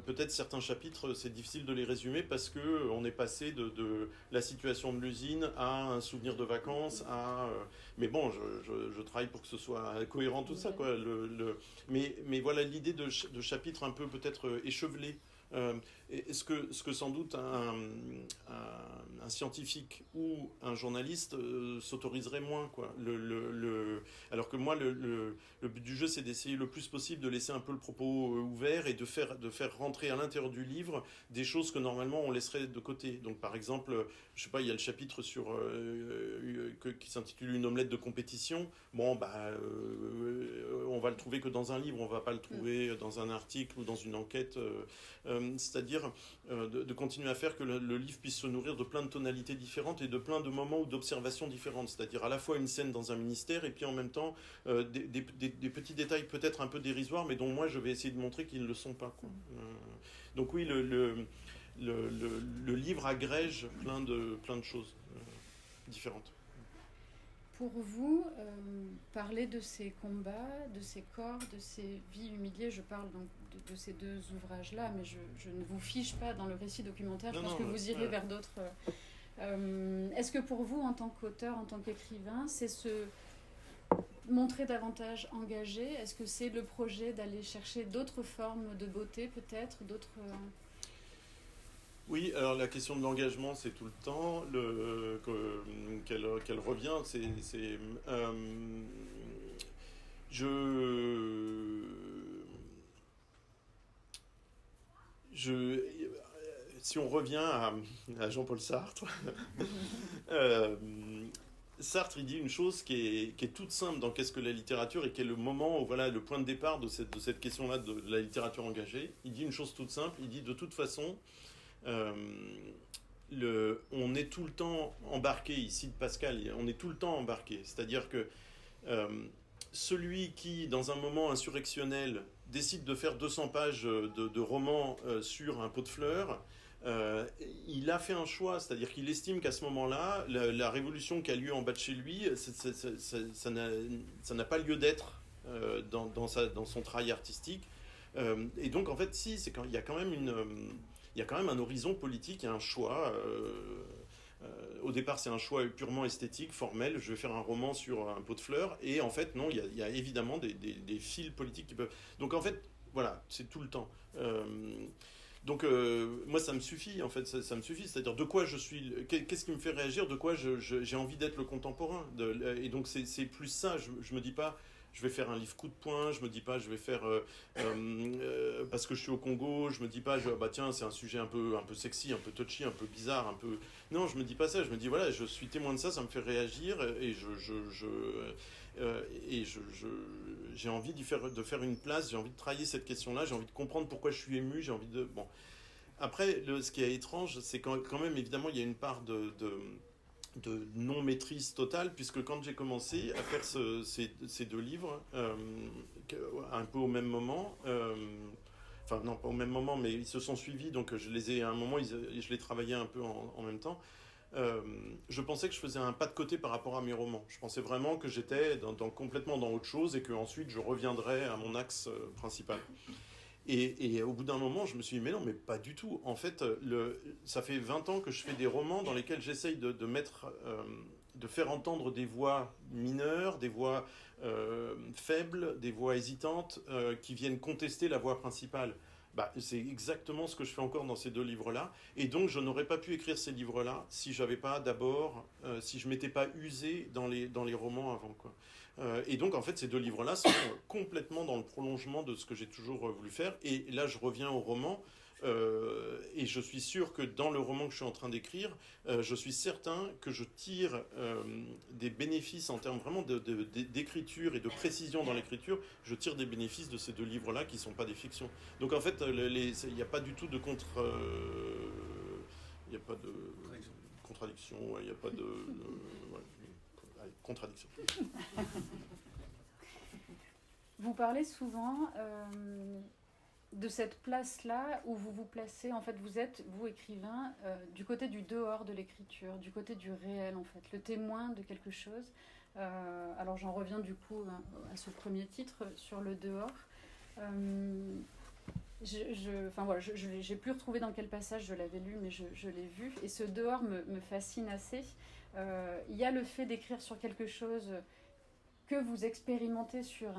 peut-être certains chapitres c'est difficile de les résumer parce que on est passé de la situation de l'usine à un souvenir de vacances à mais bon, je travaille pour que ce soit cohérent tout ça, quoi. Mais voilà l'idée de chapitres un peu peut-être échevelés. Ce que sans doute un scientifique ou un journaliste s'autoriserait moins, quoi. Alors que moi, le but du jeu, c'est d'essayer le plus possible de laisser un peu le propos ouvert et de faire rentrer à l'intérieur du livre des choses que normalement on laisserait de côté. Donc par exemple, je sais pas, il y a le chapitre qui s'intitule Une omelette de compétition. Bon, on va le trouver que dans un livre, on va pas le trouver dans un article ou dans une enquête. C'est-à-dire de continuer à faire que le livre puisse se nourrir de plein de tonalités différentes et de plein de moments ou d'observations différentes. C'est-à-dire à la fois une scène dans un ministère et puis en même temps des petits détails peut-être un peu dérisoires, mais dont moi je vais essayer de montrer qu'ils ne le sont pas, quoi. Donc oui, le livre agrège plein de choses différentes. Pour vous, parler de ces combats, de ces corps, de ces vies humiliées, je parle donc de ces deux ouvrages-là, mais je ne vous fiche pas dans le récit documentaire, je pense que vous irez vers d'autres. Est-ce que pour vous, en tant qu'auteur, en tant qu'écrivain, c'est se montrer davantage engagé? Est-ce que c'est le projet d'aller chercher d'autres formes de beauté, peut-être, d'autres... Oui, alors la question de l'engagement, c'est tout le temps qu'elle revient. Si on revient à Jean-Paul Sartre, Sartre, il dit une chose qui est toute simple dans Qu'est-ce que la littérature et qui est le moment, voilà, le point de départ de cette question-là de la littérature engagée. Il dit une chose toute simple, il dit de toute façon, on est tout le temps embarqué, ici de Pascal, on est tout le temps embarqué. C'est-à-dire que celui qui, dans un moment insurrectionnel, décide de faire 200 pages de romans sur un pot de fleurs, il a fait un choix, c'est-à-dire qu'il estime qu'à ce moment-là, la révolution qui a lieu en bas de chez lui, ça n'a pas lieu d'être dans son travail artistique. Et donc, en fait, si, il y a quand même il y a quand même un horizon politique, il y a un choix. Au départ, c'est un choix purement esthétique, formel. Je vais faire un roman sur un pot de fleurs. Et en fait, non, il y a évidemment des fils politiques qui peuvent... Donc en fait, voilà, c'est tout le temps. Donc moi, ça me suffit, en fait, ça me suffit. C'est-à-dire de quoi je suis... Qu'est-ce qui me fait réagir? De quoi j'ai envie d'être le contemporain et donc c'est plus ça. Je me dis pas... je vais faire un livre coup de poing, je me dis pas je vais faire parce que je suis au Congo, je me dis pas bah tiens c'est un sujet un peu sexy, un peu touchy, un peu bizarre, un peu non je me dis pas ça, je me dis voilà je suis témoin de ça, ça me fait réagir et j'ai envie de faire une place, j'ai envie de travailler cette question-là, j'ai envie de comprendre pourquoi je suis ému, j'ai envie de bon après ce qui est étrange c'est quand même évidemment il y a une part de non-maîtrise totale, puisque quand j'ai commencé à faire ces deux livres, un peu au même moment, enfin non pas au même moment, mais ils se sont suivis, donc je les ai à un moment, je les travaillais un peu en même temps. Je pensais que je faisais un pas de côté par rapport à mes romans. Je pensais vraiment que j'étais complètement dans autre chose et que ensuite je reviendrais à mon axe principal. Et au bout d'un moment, je me suis dit, mais non, mais pas du tout. En fait, ça fait 20 ans que je fais des romans dans lesquels j'essaye de faire entendre des voix mineures, des voix faibles, des voix hésitantes, qui viennent contester la voix principale. Bah, c'est exactement ce que je fais encore dans ces deux livres-là. Et donc, je n'aurais pas pu écrire ces livres-là si j'avais pas d'abord, si je m'étais pas usé dans les romans avant, quoi. Et donc, en fait, ces deux livres-là sont complètement dans le prolongement de ce que j'ai toujours voulu faire. Et là, je reviens au roman. Et je suis sûr que dans le roman que je suis en train d'écrire, je suis certain que je tire des bénéfices en termes vraiment d'écriture et de précision dans l'écriture. Je tire des bénéfices de ces deux livres-là qui ne sont pas des fictions. Donc en fait, il n'y a pas du tout de il n'y a pas de contradiction, il n'y a pas de ouais, allez, contradiction. Vous parlez souvent de cette place-là où vous vous placez, en fait, vous êtes, vous écrivain, du côté du dehors de l'écriture, du côté du réel, en fait, le témoin de quelque chose. Alors j'en reviens du coup à ce premier titre sur le dehors. Enfin voilà, j'ai plus retrouvé dans quel passage je l'avais lu, mais je l'ai vu. Et ce dehors me fascine assez. Il y a le fait d'écrire sur quelque chose que vous expérimentez sur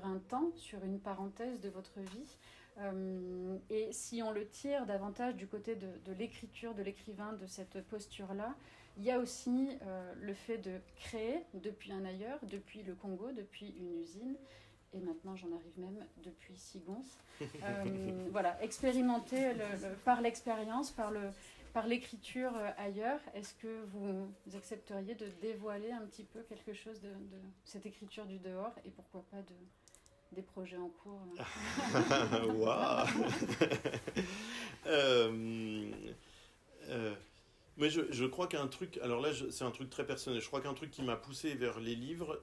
un temps, sur une parenthèse de votre vie. Et si on le tire davantage du côté de l'écriture, de l'écrivain, de cette posture-là, il y a aussi le fait de créer depuis un ailleurs, depuis le Congo, depuis une usine, et maintenant j'en arrive même depuis Sigons. Voilà, expérimenter par l'expérience, par l'écriture ailleurs. Est-ce que vous accepteriez de dévoiler un petit peu quelque chose de cette écriture du dehors, et pourquoi pas des projets en cours Waouh. Mais je crois qu'un truc, alors là c'est un truc très personnel, je crois qu'un truc qui m'a poussé vers les livres,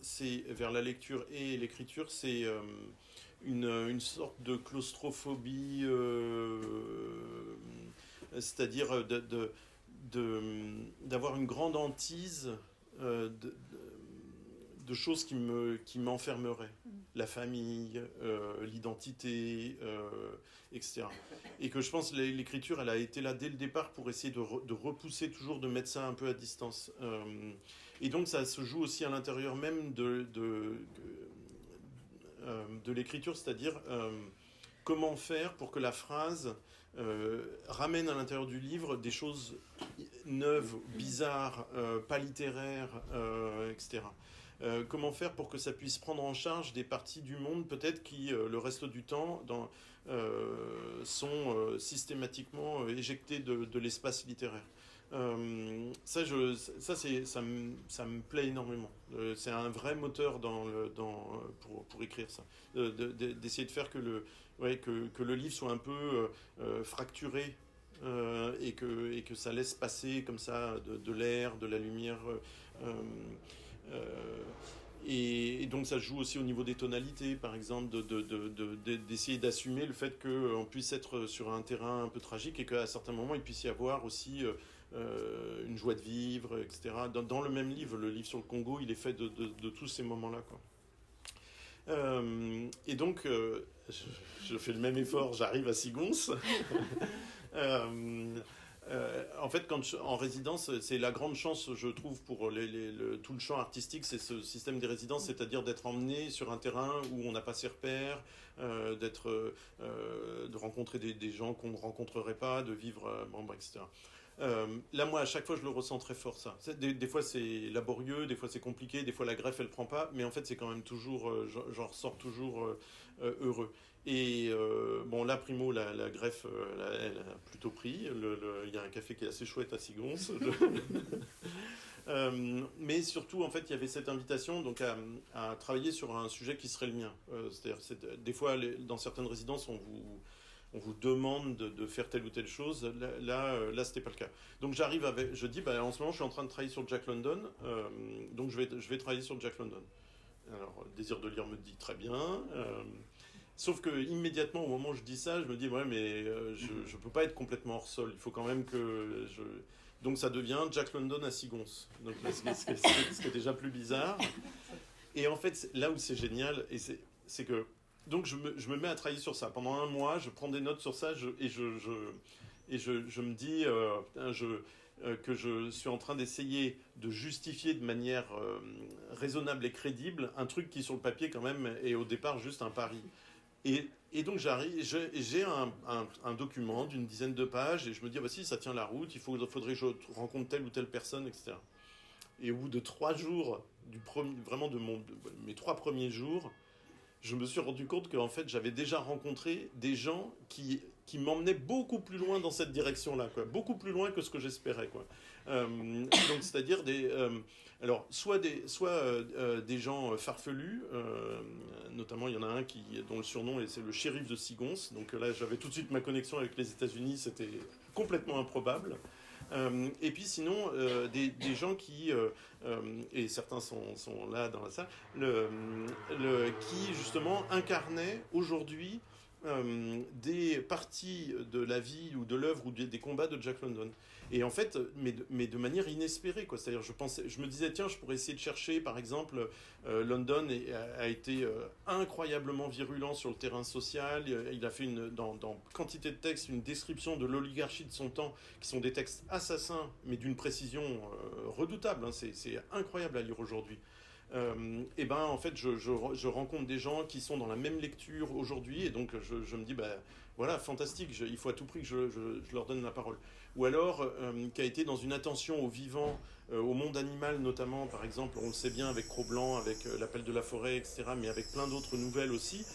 vers la lecture et l'écriture, c'est une sorte de claustrophobie, c'est-à-dire d'avoir une grande hantise de choses qui m'enfermeraient. La famille, l'identité, etc. Et que je pense que l'écriture, elle a été là dès le départ pour essayer de repousser toujours, de mettre ça un peu à distance. Et donc ça se joue aussi à l'intérieur même de l'écriture, c'est-à-dire comment faire pour que la phrase ramène à l'intérieur du livre des choses neuves, bizarres, pas littéraires, etc. Comment faire pour que ça puisse prendre en charge des parties du monde peut-être qui, le reste du temps, sont systématiquement éjectées de l'espace littéraire. Ça me plaît énormément. C'est un vrai moteur pour écrire ça. D'essayer de faire que le livre soit un peu fracturé et que ça laisse passer comme ça de l'air, de la lumière. Et donc ça joue aussi au niveau des tonalités, par exemple, d'essayer d'assumer le fait qu'on puisse être sur un terrain un peu tragique et qu'à certains moments il puisse y avoir aussi une joie de vivre, etc. Dans le même livre, le livre sur le Congo, il est fait de tous ces moments-là, quoi. Et donc, je fais le même effort, j'arrive à Sigons. En fait, en résidence, c'est la grande chance, je trouve, pour tout le champ artistique, c'est ce système des résidences, c'est-à-dire d'être emmené sur un terrain où on n'a pas ses repères, de rencontrer des gens qu'on ne rencontrerait pas, de vivre, etc. Là, moi, à chaque fois, je le ressens très fort, ça. Des fois, c'est laborieux, des fois, c'est compliqué, des fois, la greffe, elle prend pas, mais en fait, c'est quand même toujours, j'en ressors toujours heureux. Et bon, là, primo, la greffe, elle a plutôt pris. Il y a un café qui est assez chouette à Sigons. Mais surtout, en fait, il y avait cette invitation donc à travailler sur un sujet qui serait le mien. C'est-à-dire, des fois, dans certaines résidences, on vous demande de faire telle ou telle chose. Là, c'était pas le cas. Donc j'arrive avec, je dis, bah, en ce moment, je suis en train de travailler sur Jack London, donc je vais travailler sur Jack London. Alors, le désir de lire me dit très bien. Sauf que immédiatement, au moment où je dis ça, je me dis, ouais, mais je peux pas être complètement hors sol. Il faut quand même que je. Donc ça devient Jack London à Sigons. Donc ce qui est déjà plus bizarre. Et en fait, là où c'est génial, et c'est que donc je me mets à travailler sur ça. Pendant un mois, je prends des notes sur ça et je me dis que je suis en train d'essayer de justifier de manière raisonnable et crédible un truc qui sur le papier quand même est au départ juste un pari. Et donc j'arrive, j'ai un document d'une dizaine de pages et je me dis ah bah si ça tient la route, faudrait que je rencontre telle ou telle personne, etc. Et au bout de 3 jours, vraiment de mes 3 premiers jours, je me suis rendu compte qu'en fait, j'avais déjà rencontré des gens qui m'emmenaient beaucoup plus loin dans cette direction-là, quoi. Beaucoup plus loin que ce que j'espérais, quoi. Donc, c'est-à-dire alors, soit des gens farfelus, notamment il y en a un dont le surnom c'est le shérif de Sigons, donc là j'avais tout de suite ma connexion avec les États-Unis, c'était complètement improbable. Et puis sinon, des gens et certains sont là dans la salle, qui justement incarnaient aujourd'hui des parties de la vie ou de l'œuvre ou des combats de Jack London. Et en fait, mais de manière inespérée, quoi. C'est-à-dire, je me disais, tiens, je pourrais essayer de chercher, par exemple, London a été incroyablement virulent sur le terrain social. Il a fait dans quantité de textes une description de l'oligarchie de son temps, qui sont des textes assassins, mais d'une précision redoutable. Hein. C'est incroyable à lire aujourd'hui. Et ben en fait je rencontre des gens qui sont dans la même lecture aujourd'hui et donc je me dis bah voilà fantastique, il faut à tout prix que je leur donne la parole. Ou alors qui a été dans une attention au vivant, au monde animal notamment, par exemple on le sait bien avec Cro-Blanc, avec l'appel de la forêt, etc., mais avec plein d'autres nouvelles aussi,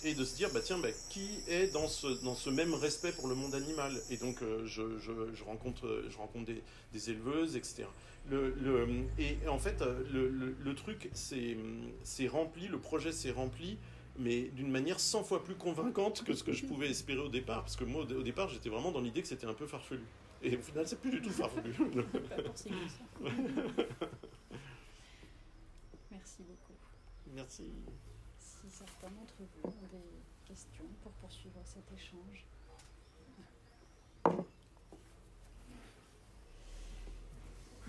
et de se dire bah tiens bah, qui est dans ce même respect pour le monde animal. Et donc je rencontre des éleveuses, etc. Et en fait, le truc c'est rempli, le projet s'est rempli, mais d'une manière 100 fois plus convaincante que ce que je pouvais espérer au départ. Parce que moi, au départ, j'étais vraiment dans l'idée que c'était un peu farfelu. Et au final, c'est plus du tout farfelu. Pas pour Sigons. Merci beaucoup. Merci. Si certains d'entre vous ont des questions pour poursuivre cet échange.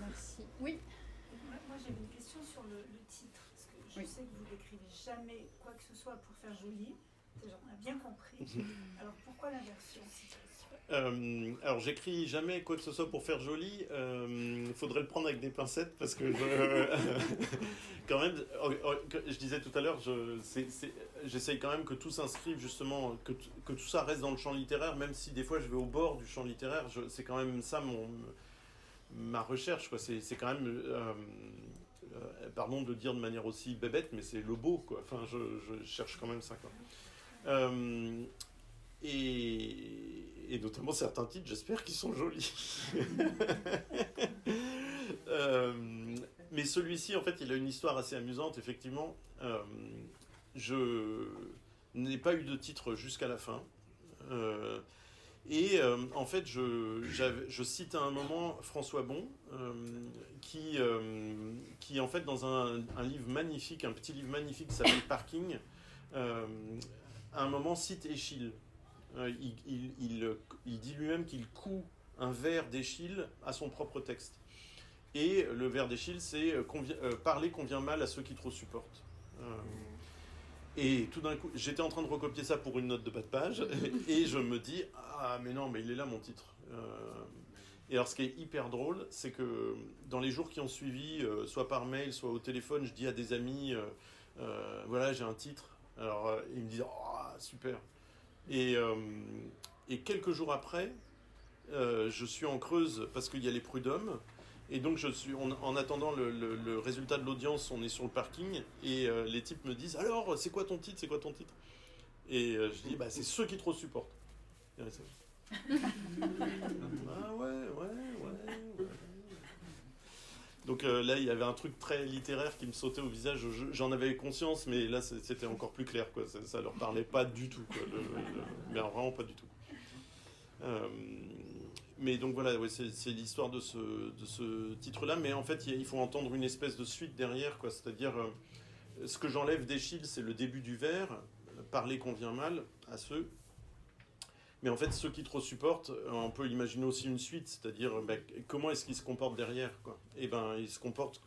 Merci. Oui. Moi j'avais une question sur le titre, parce que je sais que vous n'écrivez jamais quoi que ce soit pour faire joli, on a bien compris. Alors pourquoi l'inversion? Alors j'écris jamais quoi que ce soit pour faire joli. Faudrait le prendre avec des pincettes parce que quand même, je disais tout à l'heure, j'essaye quand même que tout s'inscrive justement, que tout ça reste dans le champ littéraire, même si des fois je vais au bord du champ littéraire. C'est quand même ça ma recherche, quoi. C'est quand même, pardon de le dire de manière aussi bébête, mais c'est le beau, quoi. Enfin, je cherche quand même ça, quoi. Et notamment certains titres, j'espère qu'ils sont jolis. Mais celui-ci, en fait, il a une histoire assez amusante, effectivement. Je n'ai pas eu de titre jusqu'à la fin. En fait, je cite à un moment François Bon, qui en fait, dans un livre magnifique, un petit livre magnifique qui s'appelle Parking, à un moment cite Eschyle. Il dit lui-même qu'il coud un vers d'Eschyle à son propre texte. Et le vers d'Eschyle, c'est parler convient mal à ceux qui trop supportent. Et tout d'un coup, j'étais en train de recopier ça pour une note de bas de page, et je me dis ah mais non, mais il est là mon titre. Et alors ce qui est hyper drôle, c'est que dans les jours qui ont suivi, soit par mail, soit au téléphone, je dis à des amis voilà, j'ai un titre. Alors ils me disent oh super. Et quelques jours après, je suis en Creuse parce qu'il y a les prud'hommes. Et donc, en attendant le résultat de l'audience, on est sur le parking. Et les types me disent, alors, c'est quoi ton titre? C'est quoi ton titre? Et je dis, bah, c'est ceux qui trop supportent. Et ah ouais. Donc là, il y avait un truc très littéraire qui me sautait au visage. J'en avais conscience, mais là, c'était encore plus clair, quoi. Ça leur parlait pas du tout, quoi. Mais alors, vraiment pas du tout. Mais donc voilà, ouais, c'est l'histoire de ce titre-là. Mais en fait, il faut entendre une espèce de suite derrière, quoi. C'est-à-dire, ce que j'enlève d'Eschyle, c'est le début du vers. Parler convient mal à ceux. Mais en fait, ceux qui trop supportent, on peut imaginer aussi une suite, c'est-à-dire comment est-ce qu'ils se comportent derrière, quoi. Et ben, ils se comportent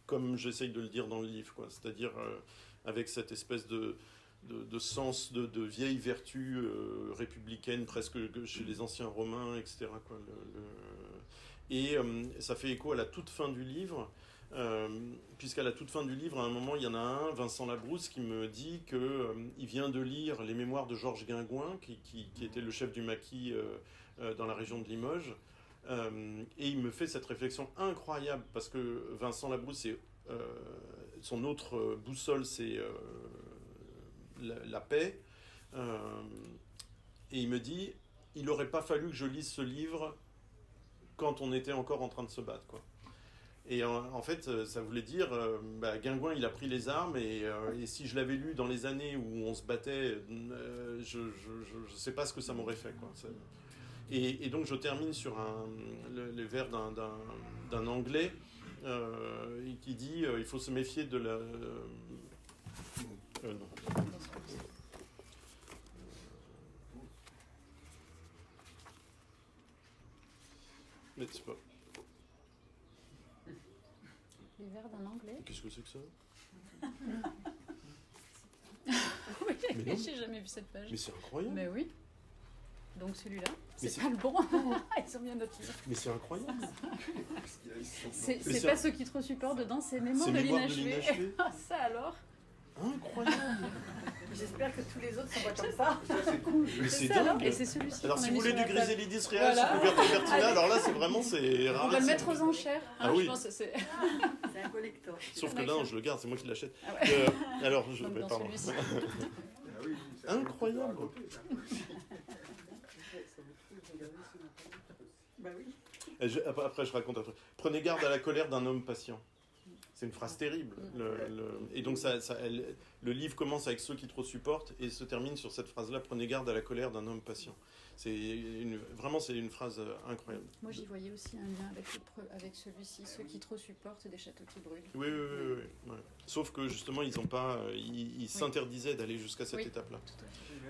comme j'essaye de le dire dans le livre, quoi. C'est-à-dire avec cette espèce de sens de vieille vertu républicaine, presque chez les anciens Romains, etc., quoi. Et ça fait écho à la toute fin du livre. Puisqu'à la toute fin du livre, à un moment, il y en a un, Vincent Labrousse, qui me dit qu'il vient de lire les mémoires de Georges Guingouin, qui était le chef du maquis dans la région de Limoges. Et il me fait cette réflexion incroyable, parce que Vincent Labrousse, son autre boussole, c'est la paix. Et il me dit, il n'aurait pas fallu que je lise ce livre quand on était encore en train de se battre, quoi. Et en fait, ça voulait dire, Guingouin, il a pris les armes, et si je l'avais lu dans les années où on se battait, je ne sais pas ce que ça m'aurait fait, quoi. Et donc, je termine sur les vers d'un Anglais qui dit il faut se méfier de la... non. N'est-ce pas? Les vers d'un Anglais. Qu'est-ce que c'est que ça? Oui, j'ai jamais vu cette page. Mais c'est incroyable. Mais oui. Donc celui-là, Mais c'est pas le bon. Ils ont bien notre livre. Mais c'est incroyable. C'est pas ceux qui trop supportent dedans, c'est Mémoires de l'inachevé. Ça alors. Incroyable. J'espère que tous les autres sont pas comme ça. C'est cool. Mais c'est dingue. Et c'est celui-ci. Alors si vous voulez du Griselidis Voilà. réel sur couverture Bertina, alors là c'est vraiment rare. On va le mettre aux enchères. Ah oui. Je pense que c'est un collector. Sauf que là je le garde, c'est moi qui l'achète. Ah ouais. Alors je Donc, dans pardon. celui-ci. Incroyable. Bah oui. Après je raconte un truc. Prenez garde à la colère d'un homme patient. C'est une phrase terrible. Et donc le livre commence avec ceux qui trop supportent et se termine sur cette phrase-là. Prenez garde à la colère d'un homme patient. Vraiment, c'est une phrase incroyable. Moi, j'y voyais aussi un lien avec celui-ci, ceux qui trop supportent des châteaux qui brûlent. Oui. Ouais. Sauf que justement, ils s'interdisaient d'aller jusqu'à cette étape-là.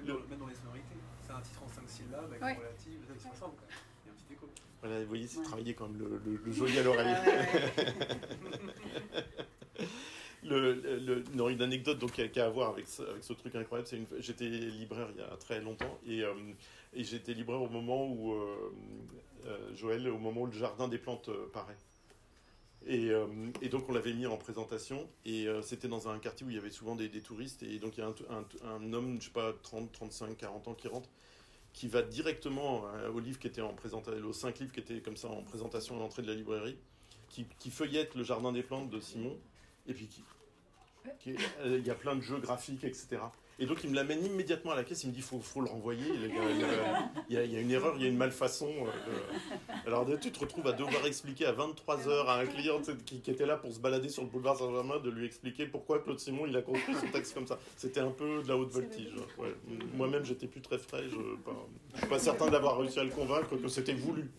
Même dans les sonorités. C'est un titre en 5 syllabes avec un relatif, ils se ressemblent quand même. Il y a un petit écho. Voilà, vous voyez, c'est travaillé quand même le joli à l'oreille. Non, une anecdote donc, qui a à voir avec ce truc incroyable, j'étais libraire il y a très longtemps et j'étais libraire au moment où Joël, au moment où le jardin des plantes paraît. Et donc on l'avait mis en présentation et c'était dans un quartier où il y avait souvent des touristes et donc il y a un homme, je sais pas, 30, 35, 40 ans qui rentre, qui va directement au livre qui était en présentation, aux 5 livres qui étaient comme ça en présentation à l'entrée de la librairie, qui feuillette le jardin des plantes de Simon et puis il y a plein de jeux graphiques, etc. Et donc il me l'amène immédiatement à la caisse, il me dit faut le renvoyer, il y a une erreur, il y a une malfaçon. Alors tu te retrouves à devoir expliquer à 23h à un client qui était là pour se balader sur le boulevard Saint-Germain, de lui expliquer pourquoi Claude Simon il a construit son texte comme ça. C'était un peu de la haute voltige. Ouais. Moi-même j'étais plus très frais, je suis pas certain d'avoir réussi à le convaincre que c'était voulu.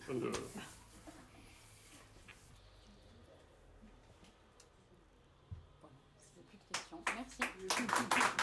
Merci.